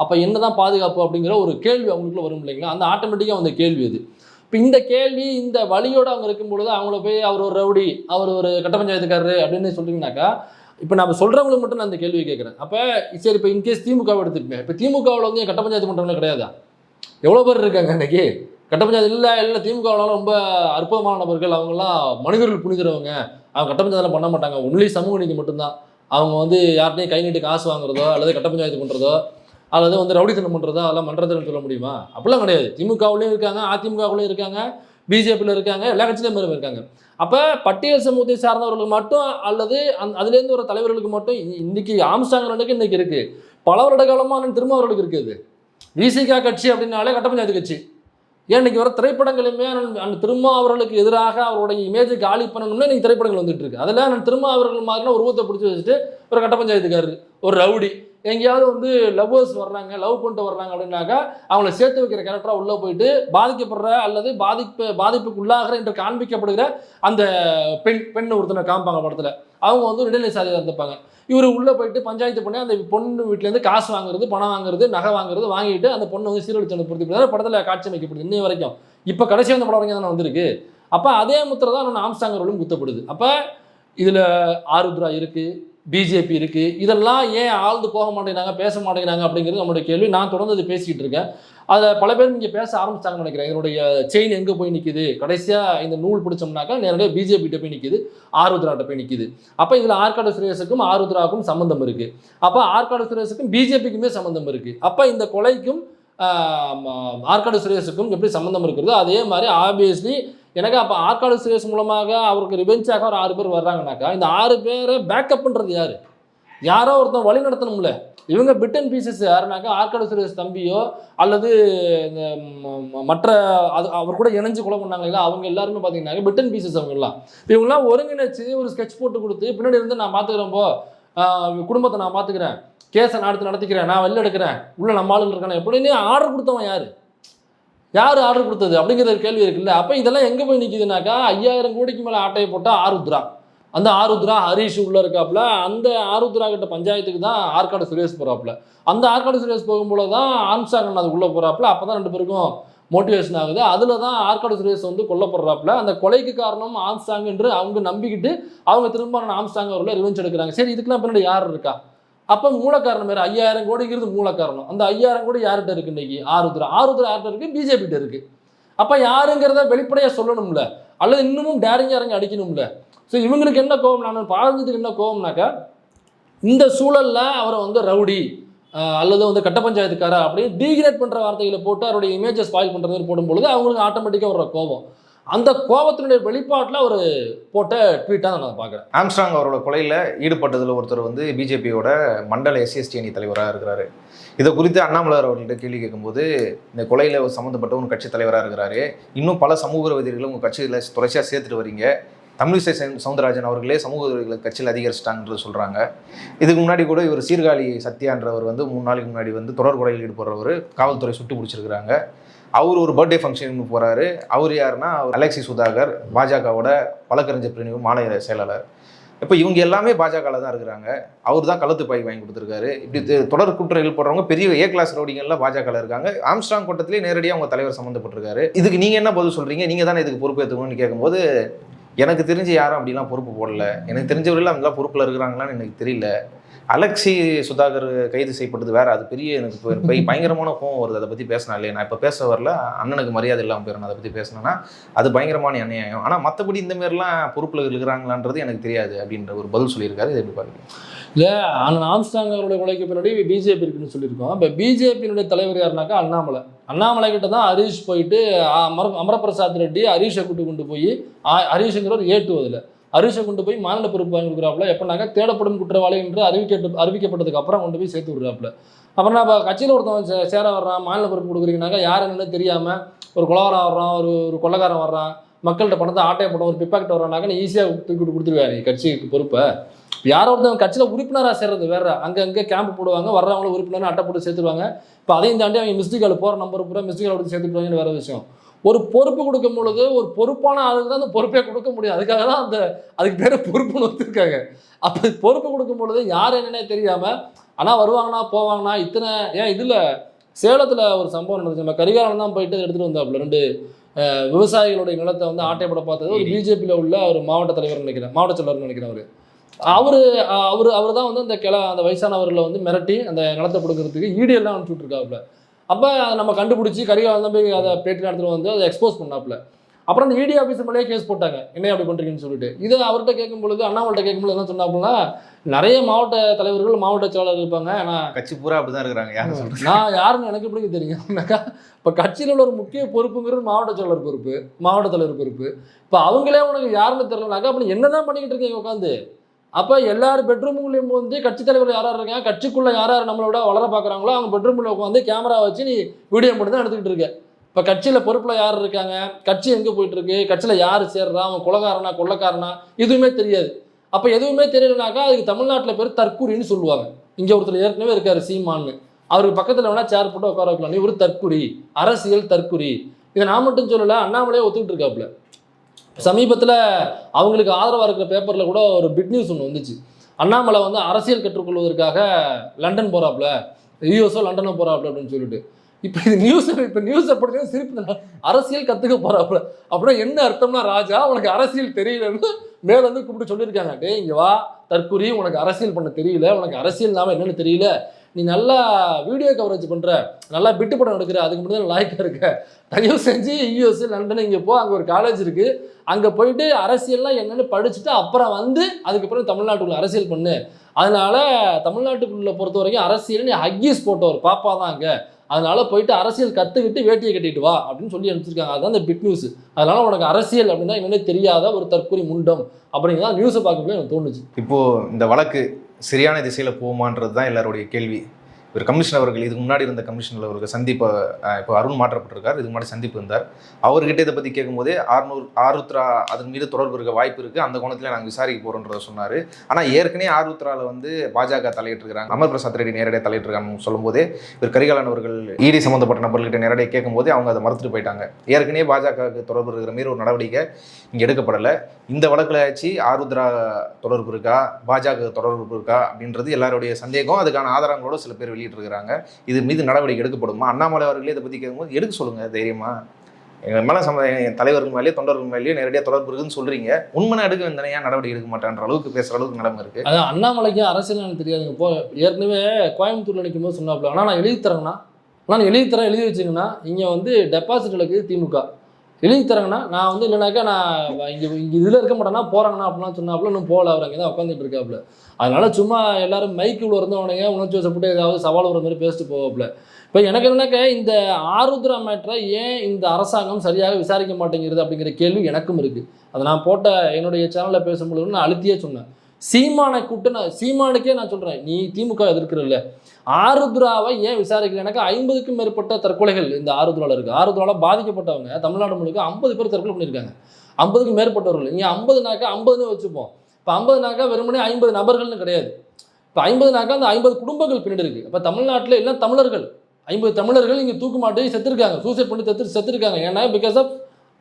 அப்போ என்ன தான் பாதுகாப்பு அப்படிங்கிற ஒரு கேள்வி அவங்களுக்குள்ள வரும் இல்லைங்களா, அந்த ஆட்டோமேட்டிக்காக வந்த கேள்வி அது. இப்போ இந்த கேள்வி இந்த வழியோடு அவங்க இருக்கும்பொழுது அவங்கள போய் அவர் ஒரு ரவுடி, அவர் ஒரு கட்ட பஞ்சாயத்துக்காரரு அப்படின்னு சொல்கிறீங்கன்னாக்கா, இப்போ நம்ம சொல்கிறவங்களுக்கு மட்டும் நான் அந்த கேள்வி கேட்குறேன். அப்போ சரி, இப்போ இன்கேஸ் திமுகவை எடுத்துக்கிட்டேன், இப்போ திமுகவில் வந்து கட்ட பஞ்சாயத்து பண்ணுறவங்க கிடையாதா? எவ்வளோ பேர் இருக்காங்க இன்னைக்கு? கட்ட பஞ்சாயத்து இல்லை திமுகவால ரொம்ப அற்புதமான நபர்கள், அவங்கெல்லாம் மனிதர்கள் புனிதரவங்க, அவங்க கட்ட பஞ்சாயத்துல பண்ண மாட்டாங்க, ஒன்லி சமூக நீதி மட்டும்தான், அவங்க வந்து யார்ட்டையும் கை நீட்டி காசு வாங்குறதோ அல்லது கட்ட பஞ்சாயத்து பண்ணுறதோ அல்லது வந்து ரவுடித்தனம் பண்ணுறதோ அதெல்லாம் மன்றத்தில் சொல்ல முடியுமா? அப்படிலாம் கிடையாது. திமுகவுலேயும் இருக்காங்க, அதிமுகவுலேயும் இருக்காங்க, பிஜேபியில் இருக்காங்க, எல்லா கட்சியிலும் இருக்காங்க. அப்போ பட்டியல் சமூகத்தை சார்ந்தவர்கள் மட்டும் அல்லது அதுலேருந்து ஒரு தலைவர்களுக்கு மட்டும் இன்னைக்கு ஆம்ஸ்டாங் இன்னைக்கு இருக்கு, பல வருட காலமாக திருமாவர்களுக்கு இருக்குது. விசிகா கட்சி அப்படின்னாலே கட்ட பஞ்சாயத்து கட்சி. ஏன் இன்னைக்கு வர திரைப்படங்களுமே அந்த திருமாவர்களுக்கு எதிராக அவருடைய இமேஜை காலி பண்ணணும்னா இன்னைக்கு திரைப்படங்கள் வந்துட்டு இருக்கு. அதில் நான் திருமாவர்கள் மாதிரினா உருவத்தை பிடிச்சி வச்சுட்டு ஒரு கட்ட பஞ்சாயத்துக்காரரு, ஒரு ரவுடி, எங்கேயாவது வந்து லவ்வர்ஸ் வர்றாங்க, லவ் பண்ணிட்டு வர்றாங்க அப்படின்னாக்கா அவங்கள சேர்த்து வைக்கிற கேரக்டராக உள்ளே போயிட்டு பாதிக்கப்படுற அல்லது பாதிப்புக்குள்ளாகிற என்று காண்பிக்கப்படுகிற அந்த பெண் ஒருத்தனை காமிப்பாங்க படத்தில். அவங்க வந்து நடுநிலை சாதியாக இருந்துப்பாங்க. இவர் உள்ளே போயிட்டு பஞ்சாயத்து பண்ணி அந்த பொண்ணு வீட்டிலேருந்து காசு வாங்குறது, பணம் வாங்குறது, நகை வாங்குறது வாங்கிட்டு அந்த பொண்ணை வந்து சீரழிச்சு பொறுத்து படத்தில் காட்சி அமைக்கப்படுது இன்னை வரைக்கும். இப்போ கடைசி அந்த படம் வரைக்கும் தானே வந்திருக்கு. அப்போ அதே முத்திரை தான் நான் ஆம்ஸ்டாங் அவர்களும் குத்தப்படுது. அப்போ இதில் ஆருத்ரா இருக்குது, பிஜேபி இருக்குது, இதெல்லாம் ஏன் ஆழ்ந்து போக மாட்டேங்கிறாங்க, பேச மாட்டேங்கிறாங்க அப்படிங்கிறது நம்மளுடைய கேள்வி. நான் தொடர்ந்து அதை பேசிக்கிட்டு இருக்கேன். அதை பல பேர் இங்கே பேச ஆரம்பிச்சாங்கன்னு நினைக்கிறேன். இதனுடைய செயின் எங்கே போய் நிற்குது, கடைசியாக இந்த நூல் பிடிச்சோம்னாக்கா நேரடியாக பிஜேபிகிட்ட போய் நிற்குது, ஆருத்ராட்ட போய் நிற்குது. அப்போ இதில் ஆற்காடு சுரேஷுக்கும் ஆருத்ராவுக்கும் சம்மந்தம் இருக்குது. அப்போ ஆற்காடு சுரேஷுக்கும் பிஜேபிக்குமே சம்மந்தம் இருக்குது. அப்போ இந்த கொலைக்கும் ஆற்காடு சுரேஷுக்கும் எப்படி சம்மந்தம் இருக்கிறதோ அதே மாதிரி ஆப்வியஸ்லி எனக்கு அப்போ ஆற்காடு சுரேஷ் மூலமாக அவருக்கு ரிவெஞ்சாக ஒரு 6 பேர் வர்றாங்கனாக்கா இந்த 6 பேரை பேக்கப் பண்ணுறது யார்? யாரோ ஒருத்தன் வழி நடத்தணும்ல. இவங்க பிட் அண்ட் பீசஸ் யாருனாக்கா ஆற்காடு சுரேஷ் தம்பியோ அல்லது இந்த மற்ற அது அவர் கூட இணைஞ்சு கொலை பண்ணாங்க இல்லை, அவங்க எல்லாருமே பார்த்தீங்கன்னா பிட் அண்ட் பீசஸ். அவங்கெல்லாம் இவங்கெல்லாம் ஒருங்கிணைச்சு ஒரு ஸ்கெட்ச் போட்டு கொடுத்து பின்னாடி இருந்து நான் பார்த்துக்கிறேன்ப்போ, குடும்பத்தை நான் பார்த்துக்கிறேன், கேஸை நடத்திக்கிறேன், நான் வெளில எடுக்கிறேன், உள்ள நம்ம ஆளுங்க இருக்கானே எப்படின்னு ஆர்டர் கொடுத்தவன் யார் ஆர்டர் கொடுத்தது அப்படிங்கிற ஒரு கேள்வி இருக்குல்ல. அப்போ இதெல்லாம் எங்கே போய் நிற்கிதுனாக்கா 5000 கோடிக்கு மேலே ஆட்டையை போட்டால் ஆருத்ரா, அந்த ஆருத்ரா ஹரீஷ் உள்ளே இருக்காப்புல, அந்த ஆருத்ரா கிட்ட பஞ்சாயத்துக்கு தான் ஆற்காடு சுரேஷ் போகிறாப்புல. அந்த ஆற்காடு சுரேஷ் போகும்போது தான் ஆம்ஸ்டாங் அது உள்ளே போகிறாப்புல. அப்போ தான் 2 பேருக்கும் மோட்டிவேஷன் ஆகுது. அதில் தான் ஆற்காடு சுரேஷ் வந்து கொல்லப்படுறாப்புல. அந்த கொலைக்கு காரணம் ஆம்ஸ்டாங் என்று அவங்க நம்பிக்கிட்டு அவங்க திரும்ப ஆம்ஸ்டாங் அவர்களை ரிவெஞ்ச் எடுக்கிறாங்க. சரி, இதுக்கெல்லாம் பின்னாடி யார் இருக்கா? அப்போ மூலக்காரணம் வேறு. 5000 கோடிங்கிறது மூலக்காரணம். அந்த 5000 கோடி யார்கிட்ட இருக்குது இன்னைக்கு? ஆருத்ரா யார்கிட்ட இருக்குது? பிஜேபிகிட்ட இருக்குது. அப்போ யாருங்கிறத வெளிப்படையாக சொல்லணும்ல, அல்லது இன்னமும் டேரிங்காக இறங்கி அடிக்கணும்ல. ஸோ இவங்களுக்கு என்ன கோவம், நான் பாரஞ்சதுக்கு என்ன கோவம்னாக்கா இந்த சூழலில் அவரை வந்து ரவுடி அல்லது வந்து கட்ட பஞ்சாயத்துக்காரா அப்படின்னு டீக்ரேட் பண்ணுற வார்த்தைகளை போட்டு அவருடைய இமேஜை ஸ்பாயில் பண்ணுறது போடும்பொழுது அவங்களுக்கு ஆட்டோமேட்டிக்காக வர கோவம். அந்த கோபத்தினுடைய வெளிப்பாட்டில் அவர் போட்ட ட்வீட்டாக நான் பார்க்குறேன். ஆம்ஸ்டாங் அவரோட கொலையில் ஈடுபட்டதில் ஒருத்தர் வந்து பிஜேபியோட மண்டல எஸ்சிஎஸ்டி அணி தலைவராக இருக்கிறாரு. இதை குறித்து அண்ணாமலை அவர்கள்ட்ட கேள்வி கேட்கும்போது இந்த கொலையில் சம்மந்தப்பட்ட ஒரு கட்சி தலைவராக இருக்கிறாரு, இன்னும் பல சமூக விரோதிகளும் உங்கள் கட்சியில் தொடர்ச்சியாக சேர்த்துட்டு வரீங்க, தமிழிசை சவுந்தரராஜன் அவர்களே சமூக விரோதிகளை கட்சியில் அதிகரிச்சிட்டாங்கன்றது சொல்கிறாங்க. இதுக்கு முன்னாடி கூட இவர் சீர்காழி சத்யான்றவர் வந்து 3 நாளைக்கு முன்னாடி வந்து தொடர் கொலையில் ஈடுபடுறவர் காவல்துறை சுட்டு பிடிச்சிருக்கிறாங்க. அவர் ஒரு பர்த்டே ஃபங்க்ஷனுக்கு போகிறாரு. அவர் யாருன்னா அலெக்சி சுதாகர், பாஜகவோட வழக்கறிஞர் பிரிவு மாநில செயலாளர். இப்போ இவங்க எல்லாமே பாஜகவில் தான் இருக்கிறாங்க. அவர் தான் கழுத்து பை வாங்கி கொடுத்துருக்காரு. இப்படி தொடர் குற்றங்கள் போடுறவங்க பெரிய ஏ கிளாஸ் ரவுடிங்கெல்லாம் பாஜகவில் இருக்காங்க. ஆம்ஸ்டாங் கூட்டத்திலே நேரடியாக அவங்க தலைவர் சம்மந்தப்பட்டிருக்காரு. இதுக்கு நீங்கள் என்ன பதில் சொல்கிறீங்க? நீங்கள் தானே இதுக்கு பொறுப்பு ஏற்றுக்கணும்னு கேட்கும்போது எனக்கு தெரிஞ்சு யாரும் அப்படிலாம் பொறுப்பு போடல, எனக்கு தெரிஞ்சவர்கள் அவங்களாம் பொறுப்பில் இருக்கிறாங்களான்னு எனக்கு தெரியல. அலெக்சி சுதாகர் கைது செய்யப்பட்டது வேற, அது பெரிய எனக்கு பயங்கரமான கோவம் வருது. அதை பற்றி பேசினாலே நான் இப்போ பேச வரல, அண்ணனுக்கு மரியாதை இல்லாமல் போயிடணும். அதை பற்றி பேசினேன்னா அது பயங்கரமான அநியாயம். ஆனால் மற்றபடி இந்த மாதிரிலாம் பொறுப்பில் இருக்கிறாங்களான்றது எனக்கு தெரியாது அப்படின்ற ஒரு பதில் சொல்லியிருக்காரு. இதை எப்படி பார்க்குறீங்க? இல்லை, ஆனால் ஆம்ஸ்டாங் அவருடைய கொலைக்கு பின்னாடி பிஜேபி இருக்குன்னு சொல்லியிருக்கோம். இப்போ பிஜேபியினுடைய தலைவர் யாருனாக்கா அண்ணாமலை கிட்ட தான் ஹரீஷ் போயிட்டு அமரபிரசாத் ரெட்டி ஹரீஷை கொண்டு போய் ஹரீஷுங்கிற ஒரு ஏட்டு அதில் ஹரீஷை கொண்டு போய் மாநில பொறுப்பு வாங்கி கொடுக்குறாப்புல. எப்படின்னாக்கா தேடப்படும் குற்றவாளி என்று அறிவிக்கப்பட்டதுக்கு அப்புறம் கொண்டு போய் சேர்த்து விடுறாப்புல. அப்புறம் நான் இப்போ கட்சியில் ஒருத்தவன் சேர வர்றான், மாநில பொறுப்பு கொடுக்குறீங்கனாக்கா யார் என்னன்னு தெரியாமல் ஒரு கொலகாரம் வர்றான், ஒரு கொள்ளக்காரன் வர்றான், மக்கள்கிட்ட பணத்தை ஆட்டையை போட்ட ஒரு பிப்பாக்கிட்ட வர்றானாக்கா நீ ஈஸியாக தூக்கி கொடுத்துருவாரு கட்சிக்கு பொறுப்பை. யாரோ ஒருத்தவங்க கட்சியில் உறுப்பினராக சேர்றது வேற, அங்கே கேம்ப் போடுவாங்க, வர்றவங்கள உறுப்பினராக அட்டை போட்டு சேர்த்துருவாங்க. இப்போ அதையும் தாண்டி அவங்க மிஸ்டிகால் போகிற நம்பர் பூரா மிஸ்டிகால் எடுத்து சேர்த்துட்டுவாங்கன்னு வேற விஷயம். ஒரு பொறுப்பு கொடுக்கும் பொழுது ஒரு பொறுப்பான ஆளுக்கு தான் அந்த பொறுப்பே கொடுக்க முடியும். அதுக்காக தான் அதுக்கு பேர் பொறுப்புன்னு வச்சுருக்காங்க. அப்போ பொறுப்பு கொடுக்கும் பொழுது யார் என்னன்னே தெரியாமல் ஆனால் வருவாங்கன்னா போவாங்கன்னா இத்தனை ஏன் இதில் சேலத்தில் ஒரு சம்பவம் நடந்துச்சு. நம்ம கரிகாலன் தான் போயிட்டு எடுத்துகிட்டு வந்தாப்புல 2 விவசாயிகளுடைய நிலத்தை வந்து ஆட்டைப்பட பார்த்தது ஒரு பிஜேபியில் உள்ள ஒரு மாவட்ட தலைவர் நினைக்கிறேன், மாவட்ட செயலர்னு நினைக்கிறேன். அவர் தான் வந்து அந்த வயசானவர்களை வந்து மிரட்டி அந்த நிலத்தை கொடுக்கறதுக்கு ஈடியெல்லாம் அனுப்பிச்சுட்ருக்காப்புல. அப்போ அதை நம்ம கண்டுபிடிச்சி கரிகாலம் தான் போய் அதை பேட்டி நடத்துகிட்டு வந்து அதை எக்ஸ்போஸ் பண்ணாப்புல. அப்புறம் அந்த இடி ஆஃபீஸர் மேலேயே கேஸ் போட்டாங்க, என்ன அப்படி பண்ணுறீங்கன்னு சொல்லிட்டு. இதை அவர்கிட்ட கேட்கும்பொழுது, அண்ணாமலைட்ட கேட்கும்போது என்ன சொன்னாப்புனா, நிறைய மாவட்ட தலைவர்கள் மாவட்ட செயலாளர் இருப்பாங்க, ஆனால் கட்சி பூரா அப்படிதான் இருக்கிறாங்க. யாரும் சொல்றது நான் யாருன்னு எனக்கு எப்படி தெரியும். இப்போ கட்சியில் உள்ள ஒரு முக்கிய பொறுப்புங்கிறது மாவட்ட செயலாளர் பொறுப்பு, மாவட்ட தலைவர் பொறுப்பு. இப்போ அவங்களே உனக்கு யாருன்னு தெரியலனாக்கா அப்படி என்ன தான் பண்ணிக்கிட்டு இருக்கீங்க உட்காந்து? அப்போ எல்லாரும் பெட்ரூமுக்குள்ளேயும் வந்து கட்சி தலைவர் யாராக இருக்காங்க, கட்சிக்குள்ளே யாரார் நம்மளோட வளர பார்க்குறாங்களோ அவங்க பெட்ரூமில் உட்காந்து கேமரா வச்சு நீ வீடியோ மட்டும் தான் எடுத்துக்கிட்டு இருக்க. இப்போ கட்சியில் பொறுப்பில் யார் இருக்காங்க, கட்சி எங்கே போயிட்டுருக்கு, கட்சியில் யார் சேர்றா, அவன் கொலைகாரனா கொள்ளைக்காரனா எதுவுமே தெரியாது. அப்போ எதுவுமே தெரியலனாக்கா அதுக்கு தமிழ்நாட்டில் பேர் தற்குறின்னு சொல்லுவாங்க. இங்கே ஒருத்தர் ஏற்கனவே இருக்கார் சீமான்னு, அவருக்கு பக்கத்தில் வேணால் சேர் போட்டு உட்கார வைக்கலாம், நீ ஒரு தற்குறி, அரசியல் தற்குறி. இதை நான் மட்டும் சொல்லலை, அண்ணாமலையே ஒத்துக்கிட்டு இருக்காப்புல. சமீபத்தில் அவங்களுக்கு ஆதரவாக இருக்கிற பேப்பரில் கூட ஒரு பிட் நியூஸ் ஒன்று வந்துச்சு. அண்ணாமலை வந்து அரசியல் கற்றுக்கொள்வதற்காக லண்டன் போகிறாப்புல, யூஎஸ்ஓ லண்டனோ போகிறாப்புல அப்படின்னு சொல்லிட்டு. இப்போ இது நியூஸை படிச்சா சிரிப்பு. அரசியல் கற்றுக்க போகிறாப்புல அப்படின்னா என்ன அர்த்தம்னா, ராஜா உனக்கு அரசியல் தெரியலன்னு மேலே வந்து கூப்பிட்டு சொல்லியிருக்காங்க. டே இங்கே வா தற்குறி, உனக்கு அரசியல் பண்ண தெரியல, உனக்கு அரசியல் நாம என்னன்னு தெரியல, நீ நல்லா வீடியோ கவரேஜ் பண்ணுற, நல்லா பிட்டு படம் எடுக்கிற, அதுக்கு மட்டும் தான் லாய்க்காக இருக்க, தயவு செஞ்சு யூஎஸ் லண்டன் இங்கே போ, அங்கே ஒரு காலேஜ் இருக்குது, அங்கே போயிட்டு அரசியல்லாம் என்னென்னு படிச்சுட்டு அப்புறம் வந்து அதுக்கப்புறம் தமிழ்நாட்டுக்குள்ள அரசியல் பண்ணு. அதனால தமிழ்நாட்டுக்குள்ள பொறுத்த வரைக்கும் அரசியல் நீ ஹக்கீஸ் போட்ட ஒரு பாப்பா தான் அங்கே, அதனால போயிட்டு அரசியல் கற்றுக்கிட்டு வேட்டியை கட்டிட்டு வா அப்படின்னு சொல்லி அனுப்பிச்சிருக்காங்க. அதுதான் இந்த பிட் நியூஸ். அதனால உனக்கு அரசியல் அப்படின்னா என்னன்னே தெரியாத ஒரு தற்கொலை முண்டம் அப்படிங்கிறத நியூஸை பார்க்கும்போது எனக்கு தோணுச்சு. இப்போ இந்த வழக்கு சரியான திசையில போகுமான்றது தான் எல்லாருடைய கேள்வி. ஒரு கமிஷனர் அவர்கள், இதுக்கு முன்னாடி இருந்த கமிஷனர் அவர்கள் சந்திப்பு, இப்போ அருண் மாற்றப்பட்டிருக்கார், இதுக்கு முன்னாடி சந்திப்பு இருந்தார். அவர்கிட்ட இதை பற்றி கேட்கும்போதே ஆருத்ரா அதன் மீது தொடர்பு இருக்க வாய்ப்பு இருக்குது, அந்த கோணத்தில் நாங்கள் விசாரிக்க போகிறோன்றதை சொன்னார். ஆனால் ஏற்கனவே ஆருத்ராவில் வந்து பாஜக தலையிட்டிருக்கிறாங்க, அமர் பிரசாத் ரெட்டி நேரடியாக தலையிட்டிருக்காங்கன்னு சொல்லும்போதே இவர் கரிகாலன் அவர்கள் இடி சம்மந்தப்பட்ட நபர்கிட்ட நேரடியாக கேட்கும்போதே அவங்க அதை மறுத்துட்டு போயிட்டாங்க. ஏற்கனவே பாஜகவுக்கு தொடர்பு இருக்கிற மாரி ஒரு நடவடிக்கை இங்கே எடுக்கப்படலை. இந்த வழக்கில் ஆச்சு ஆருத்ரா தொடர்பு இருக்கா, பாஜக தொடர்பு இருக்கா அப்படின்றது எல்லாருடைய சந்தேகம். அதுக்கான ஆதாரங்களோட சில பேர் வெளியிட்டிருக்கிறாங்க. இது மீது நடவடிக்கை எடுக்கப்படுமா? அண்ணாமலை அவர்களே இதை பற்றி கேட்கும்போது எடுக்க சொல்லுங்கள் தைரியமா, எங்கள் மேலே தலைவர்கள் மேலேயே தொண்டர்கள் மேலேயே நேரடியாக தொடர்பு இருக்குன்னு சொல்கிறீங்க, உண்மையாக எடுக்க வேண்டிய ஏன் நடவடிக்கை எடுக்க மாட்டேன்ற அளவுக்கு பேசுகிற அளவுக்கு நிலைமை இருக்குது. அதான் அண்ணாமலைக்கு அரசியல் எனக்கு தெரியாதுங்க. இப்போ ஏற்கனவே கோயம்புத்தூரில் நிற்கும் போது சொன்னாப்புல, ஆனால் நான் எழுதி தரேங்கண்ணா, நான் எழுதி தரேன், எழுதி வச்சுங்கன்னா இங்கே வந்து டெபாசிட் இருக்குது திமுக, எழுதி தரேங்கண்ணா, நான் வந்து இல்லைனாக்கா நான் இங்கே இதில் இருக்க மாட்டேன்னா போகிறாங்கண்ணா அப்படிலாம் சொன்னாப்புல. இன்னும் போகல, அவர் அங்கே தான் உட்காந்துட்டு இருக்காப்புல. அதனால சும்மா எல்லாரும் மைக்குள்ள இருந்தவனைங்க உணர்ச்சி வசப்பட்டு ஏதாவது சவால் வர மாதிரி பேசிட்டு போவாப்புல. இப்போ எனக்கு என்னன்னாக்கா இந்த ஆருத்ரா மேட்டரை ஏன் இந்த அரசாங்கம் சரியாக விசாரிக்க மாட்டேங்கிறது அப்படிங்கிற கேள்வி எனக்கும் இருக்குது. அதை நான் போட்ட என்னுடைய சேனலில் பேசும்பொழுது நான் அழுத்தியே சொன்னேன். சீமானை கூப்பிட்டு சீமானுக்கே நான் சொல்கிறேன், நீ திமுக எதிர்க்கிறல்ல, ஆருத்ராவை ஏன் விசாரிக்கலைனாக்கா 50க்கும் மேற்பட்ட தற்கொலைகள் இந்த ஆருத்ராவில் இருக்குது. ஆருத்ராவில் பாதிக்கப்பட்டவங்க தமிழ்நாடு முழுக்க 50 பேர் தற்கொலை பண்ணியிருக்காங்க, 50க்கும் மேற்பட்டவர்கள். இங்கே 50நாக்கா 50ன்னு வச்சுப்போம். இப்போ 50நாக்கா வெறுமனே 50 நபர்கள்னு கிடையாது. இப்போ 50நாக்கா அந்த 50 குடும்பங்கள் பின்னாடி இருக்குது. இப்போ தமிழ்நாட்டில் எல்லாம் தமிழர்கள், 50 தமிழர்கள் இங்கே தூக்கு மாட்டி செத்துருக்காங்க, சூசைட் பண்ணி செத்துருக்காங்க. ஏன்னா பிகாஸ் ஆஃப்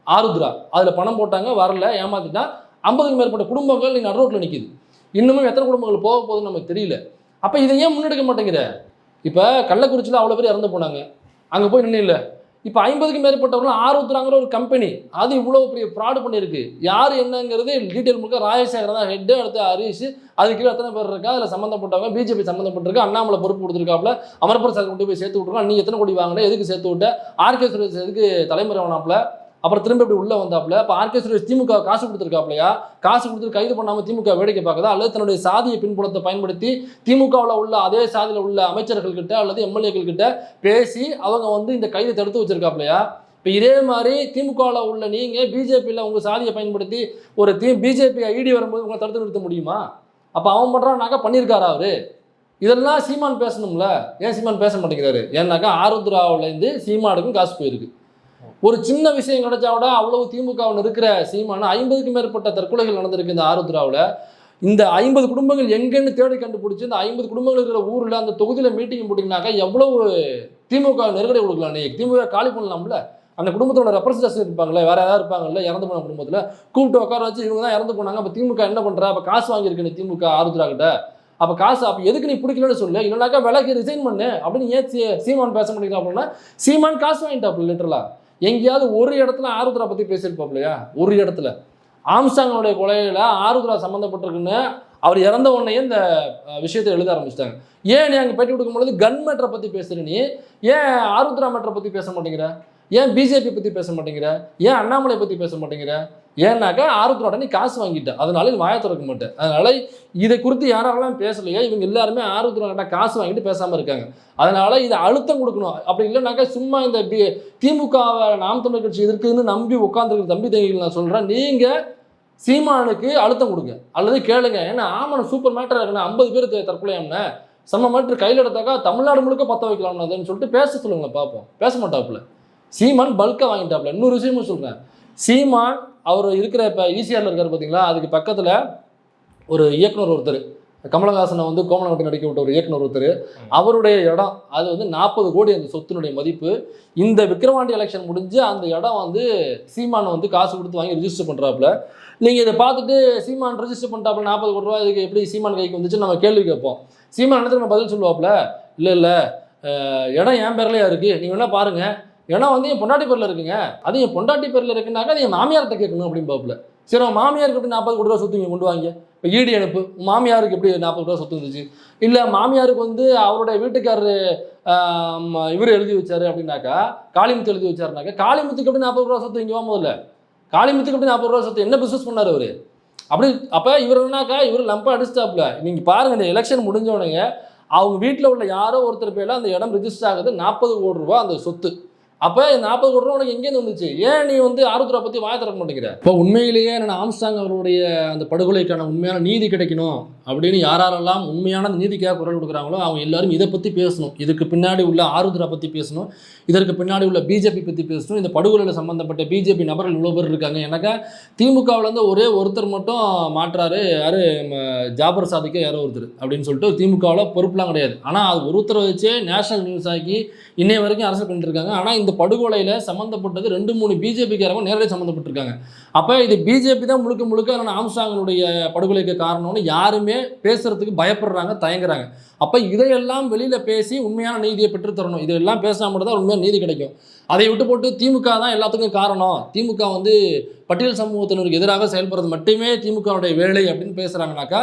ஆருத்ரா. அதில் பணம் போட்டாங்க, வரல, ஏமாத்திட்டா 50க்கும் மேற்பட்ட குடும்பங்கள் நீங்கள் நடுரோட்டில் நிற்கிது. இன்னமும் எத்தனை குடும்பங்கள் போக போகுதுன்னு நமக்கு தெரியல. அப்போ இதை ஏன் முன்னெடுக்க மாட்டேங்கிற? இப்போ கள்ளக்குறிச்சியில் அவ்வளோ பேர் இறந்து போனாங்க, அங்கே போய் நின்று இல்லை. இப்போ 50க்கும் மேற்பட்டவர்கள் ஆருத்ராங்கிற ஒரு கம்பெனி அது இவ்வளோ பெரிய ஃப்ராடு பண்ணியிருக்கு. யார் என்னங்கிறது டீட்டெயில் முழுக்க ராஜசேகர் தான் ஹெட்டு, அடுத்து ஹரிஷ், அதுக்கு கீழே எத்தனை பேர் இருக்கா, அதில் சம்மந்தப்பட்டவங்க பிஜேபி சம்மந்தப்பட்டிருக்கு, அண்ணாமலை பொறுப்பு கொடுத்துருக்காப்புல, அமர்பிரசாத் கொண்டு போய் சேர்த்து விட்ருக்கோம், நீ எத்தனை கோடி வாங்கின, எதுக்கு சேர்த்து விட்ட, ஆர்கே சுரேஷ் எதுக்கு தலைமுறை வேணாப்புல, அப்புறம் திரும்ப இப்படி உள்ளே வந்தாப்புல. இப்போ ஆர்கே சுரேஷ் திமுக காசு கொடுத்துருக்காப்லையா, காசு கொடுத்துட்டு கைது பண்ணாமல் திமுக வேடிக்கை பார்க்குதா, அல்லது தன்னுடைய சாதிய பின்புலத்தை பயன்படுத்தி திமுகவில் உள்ள அதே சாதியில் உள்ள அமைச்சர்கள் கிட்ட அல்லது எம்எல்ஏக்கள் கிட்ட பேசி அவங்க வந்து இந்த கைதை தடுத்து வச்சிருக்காப்லையா? இப்போ இதே மாதிரி திமுகவில் உள்ள நீங்கள் பிஜேபியில் உங்கள் சாதியை பயன்படுத்தி ஒரு பிஜேபி ஐடி வரும்போது உங்களை தடுத்து நிறுத்த முடியுமா? அப்போ அவன் பண்ணுறான்னாக்கா பண்ணியிருக்காரா அவரு? இதெல்லாம் சீமான் பேசணும்ல, ஏன் சீமான் பேச மாட்டேங்கிறாரு? ஏன்னாக்கா ஆருத்ராவிலேருந்து சீமானுக்கும் காசு போயிருக்கு. ஒரு சின்ன விஷயம் கிடைச்சா விட அவ்வளவு திமுகவில் இருக்கிற சீமான 50க்கும் மேற்பட்ட தற்கொலைகள் நடந்திருக்கு இந்த ஆருத்ராவில். இந்த 50 குடும்பங்கள் எங்கன்னு தேடி கண்டுபிடிச்சி இந்த 50 குடும்பங்கள் இருக்கிற ஊரில் அந்த தொகுதியில் மீட்டிங் போட்டிங்கனாக்கா எவ்வளவு திமுக நெருக்கடி கொடுக்கலாம். நீ திமுக காலி பண்ணலாம்ல, அந்த குடும்பத்தோட ரெப்ரஸன்டேஷன் இருப்பாங்களே, வேற ஏதாவது இருப்பாங்கல்ல, இறந்து போன குடும்பத்தில் கூப்பிட்டு உட்கார வச்சு இவங்க தான் இறந்து போனாங்க, அப்போ திமுக என்ன பண்ணுறா, அப்போ காசு வாங்கியிருக்கு நீ திமுக ஆருத்ரா கிட்ட, அப்போ காசு அப்போ எதுக்கு நீ பிடிக்கலன்னு சொல்லு, இல்லைனாக்கா விலைக்கு ரிசைன் பண்ணு அப்படின்னு ஏன் சீமான் பேச மாட்டேங்கிறா? அப்படின்னா சீமான் காசு வாங்கிட்டாப்புல லிட்டரலா. எங்கேயாவது ஒரு இடத்துல ஆருத்ரா பற்றி பேசியிருப்பாப்லையா? ஒரு இடத்துல ஆம்ஸ்டாங்கனுடைய கொலையில் ஆருத்ரா சம்மந்தப்பட்டிருக்குன்னு அவர் இறந்த உடனே இந்த விஷயத்தை எழுத ஆரம்பிச்சிட்டாங்க. ஏன் நீ அங்கே பேட்டி கொடுக்கும் பொழுது கன் மேட்டரை பற்றி பேசுகிற, நீ ஏன் ஆருத்ரா மேட்டரை பற்றி பேச மாட்டேங்கிற, ஏன் பிஜேபி பற்றி பேச மாட்டேங்கிற, ஏன் அண்ணாமலை பற்றி பேச மாட்டேங்கிற, ஏன்னாக்கா ஆருத்ராட்ட நீ காசு வாங்கிட்ட, அதனால நீ வாயை திறக்க மாட்டேன். அதனால இதை குறித்து யாரெல்லாம் பேசலையோ இவங்க எல்லாருமே ஆருத்ராட்ட காசு வாங்கிட்டு பேசாமல் இருக்காங்க. அதனால இதை அழுத்தம் கொடுக்கணும். அப்படி இல்லைனாக்கா சும்மா இந்த திமுகவை நாம் தமிழர் கட்சி இருக்குதுன்னு நம்பி உட்காந்துருக்கிற தம்பி தங்கிகள் நான் சொல்கிறேன், நீங்கள் சீமானுக்கு அழுத்தம் கொடுங்க அல்லது கேளுங்க. ஏன்னா ஆமாம் சூப்பர் மேட்டர் இருக்குண்ணா, 50 பேர் தற்கொலையாம்னா செம்ம மேட்ரு கையில் எடுத்தாக்கா தமிழ்நாடு முழுக்க பற்ற வைக்கலாம்னு அதுன்னு சொல்லிட்டு பேச சொல்லுங்களேன் பார்ப்போம். பேச மாட்டாப்புல. சீமான் பல்காக வாங்கிட்டாப்புல. இன்னொரு விஷயமும் சொல்கிறேன், சீமான் அவர் இருக்கிற இப்போ ஈசிஆரில் இருக்கார் பார்த்தீங்களா, அதுக்கு பக்கத்தில் ஒரு இயக்குனர் ஒருத்தர், கமலஹாசனை வந்து கோமலங்கட்டை நடிக்க விட்ட ஒரு இயக்குனர் ஒருத்தர், அவருடைய இடம் அது வந்து 40 கோடி அந்த சொத்தினுடைய மதிப்பு. இந்த விக்கிரவாண்டி எலெக்ஷன் முடிஞ்சு அந்த இடம் வந்து சீமான் வந்து காசு கொடுத்து வாங்கி ரிஜிஸ்டர் பண்ணுறாப்புல. நீங்கள் இதை பார்த்துட்டு சீமான் ரிஜிஸ்டர் பண்ணிட்டாப்புல 40 கோடி ரூபா இதுக்கு எப்படி சீமான் கைக்கு வந்துச்சு நம்ம கேள்வி கேட்போம். சீமான் என்ன நம்ம பதில் சொல்லுவாப்புல, இல்லை இடம் என் பேர்லையா இருக்குது, நீங்கள் வேணால் பாருங்கள், இடம் வந்து என் பொண்டாட்டி பேரில் இருக்குங்க, அது என் பொண்டாட்டி பேரில் இருக்குனாக்கா அது என் மாமியார்கிட்ட கேட்கணும் அப்படின்னு பார்ப்பல. சரி உன் மாமியாருக்கு எப்படி 40 கோடி ரூபா சொத்து இங்கே கொண்டு வாங்க, இப்போ ஈடி அனுப்பு, மாமியாருக்கு எப்படி 40 ரூபா சொத்து இருந்துச்சு, இல்லை மாமியாருக்கு வந்து அவருடைய வீட்டுக்காரரு இவர் எழுதி வச்சாரு அப்படின்னாக்கா, காளிமுத்து எழுதி வச்சாருனாக்கா காளிமுத்துக்கு எப்படி 40 ரூபா சொத்து இங்கே முதல்ல, காளிமுத்துக்கு எப்படி 40 ரூபா சொத்து, என்ன பிஸ்னஸ் பண்ணார் அவர் அப்படி. அப்போ இவர் என்னன்னாக்கா இவர் லம்பா அடிச்சிட்டாப்புல. நீங்கள் பாருங்கள், இந்த எலெக்ஷன் முடிஞ்சவனுங்க அவங்க வீட்டில் உள்ள யாரோ ஒருத்தர் பேரில் அந்த இடம் ரிஜிஸ்டர் ஆகுது, 40 கோடி ரூபா அந்த சொத்து. அப்போ இந்த 40 கோடி ரூபா உனக்கு எங்கேருந்து வந்துச்சு, ஏன் நீ வந்து ஆருத்ரா பற்றி வாய திறக்க மாட்டேங்கிற? இப்போ உண்மையிலேயே நான் ஆம்ஸ்ட்ராங் அவருடைய அந்த படுகொலைக்கான உண்மையான நீதி கிடைக்கணும் அப்படின்னு யாரெல்லாம் உண்மையான நீதிக்காக குரல் கொடுக்குறாங்களோ அவங்க எல்லாரும் இதை பற்றி பேசணும். இதுக்கு பின்னாடி உள்ள ஆருத்ரா பற்றி பேசணும், இதற்கு பின்னாடி உள்ள பிஜேபி பற்றி பேசணும். இந்த படுகொலையில் சம்மந்தப்பட்ட பிஜேபி நபர்கள் இவ்வளோ பேர் இருக்காங்க. எனக்கா திமுகவிலேருந்து ஒரே ஒருத்தர் மட்டும் மாற்றாரு, யார் ஜாபர் சாதிக்க யாரோ ஒருத்தர் அப்படின்னு சொல்லிட்டு திமுகவில் பொறுப்புலாம் கிடையாது. ஆனால் அது ஒருத்தரை வச்சே நேஷனல் நியூஸ் ஆக்கி இன்னைய வரைக்கும் அரசு பண்ணிட்டு இருக்காங்க. ஆனால் இந்த படுகொலையில் சம்மந்தப்பட்டது 2-3 பிஜேபிக்காரங்க நேரடியாக சம்மந்தப்பட்டிருக்காங்க. அப்போ இது பிஜேபி தான் முழுக்க முழுக்க ஆம்ஸ்ட்ராங்கினுடைய படுகொலைக்கு காரணம்னு யாருமே பேசுறதுக்கு பயப்படுறாங்க, தயங்குறாங்க. அப்போ இதையெல்லாம் வெளியில் பேசி உண்மையான நீதியை பெற்றுத்தரணும். இதெல்லாம் பேசினா மட்டும் தான் உண்மையான நீதி கிடைக்கும். அதை விட்டு போட்டு திமுக தான் எல்லாத்துக்கும் காரணம், திமுக வந்து பட்டியல் சமூகத்தினருக்கு எதிராக செயல்படுறது மட்டுமே திமுகவுடைய வேலை அப்படின்னு பேசுகிறாங்கனாக்கா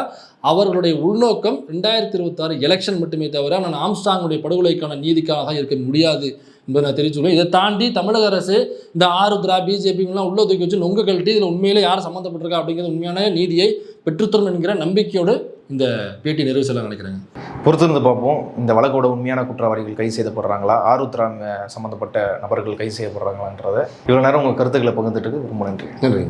அவர்களுடைய உள்நோக்கம் 2026 எலெக்ஷன் மட்டுமே தவிர நான் ஆம்ஸ்ட்ராங்குடைய படுகொலைக்கான நீதிக்காக இருக்க முடியாது என்பதை நான் தெரிவிச்சுக்கிறேன். இதை தாண்டி தமிழக அரசு இந்த ஆருத்ரா பிஜேபிங்கெலாம் உள்ள தூக்கி வச்சு நொங்க கழட்டி இதில் உண்மையிலே யார் சம்மந்தப்பட்டிருக்கா அப்படிங்கிறது உண்மையான நீதியை பெற்றுத்தரும் என்கிற நம்பிக்கையோடு இந்த பேட்டி நிறைவு செய்யலாம் நினைக்கிறேங்க. பொறுத்திருந்து பார்ப்போம், இந்த வழக்கோட உண்மையான குற்றவாளிகள் கைது செய்யப்படுறாங்களா, ஆருத்ரா சம்மந்தப்பட்ட நபர்கள் கைது செய்யப்படுறாங்களான்றதை. இவ்வளோ நேரம் உங்கள் கருத்துக்களை பகிர்ந்துட்டு ரொம்ப நன்றி. நன்றி.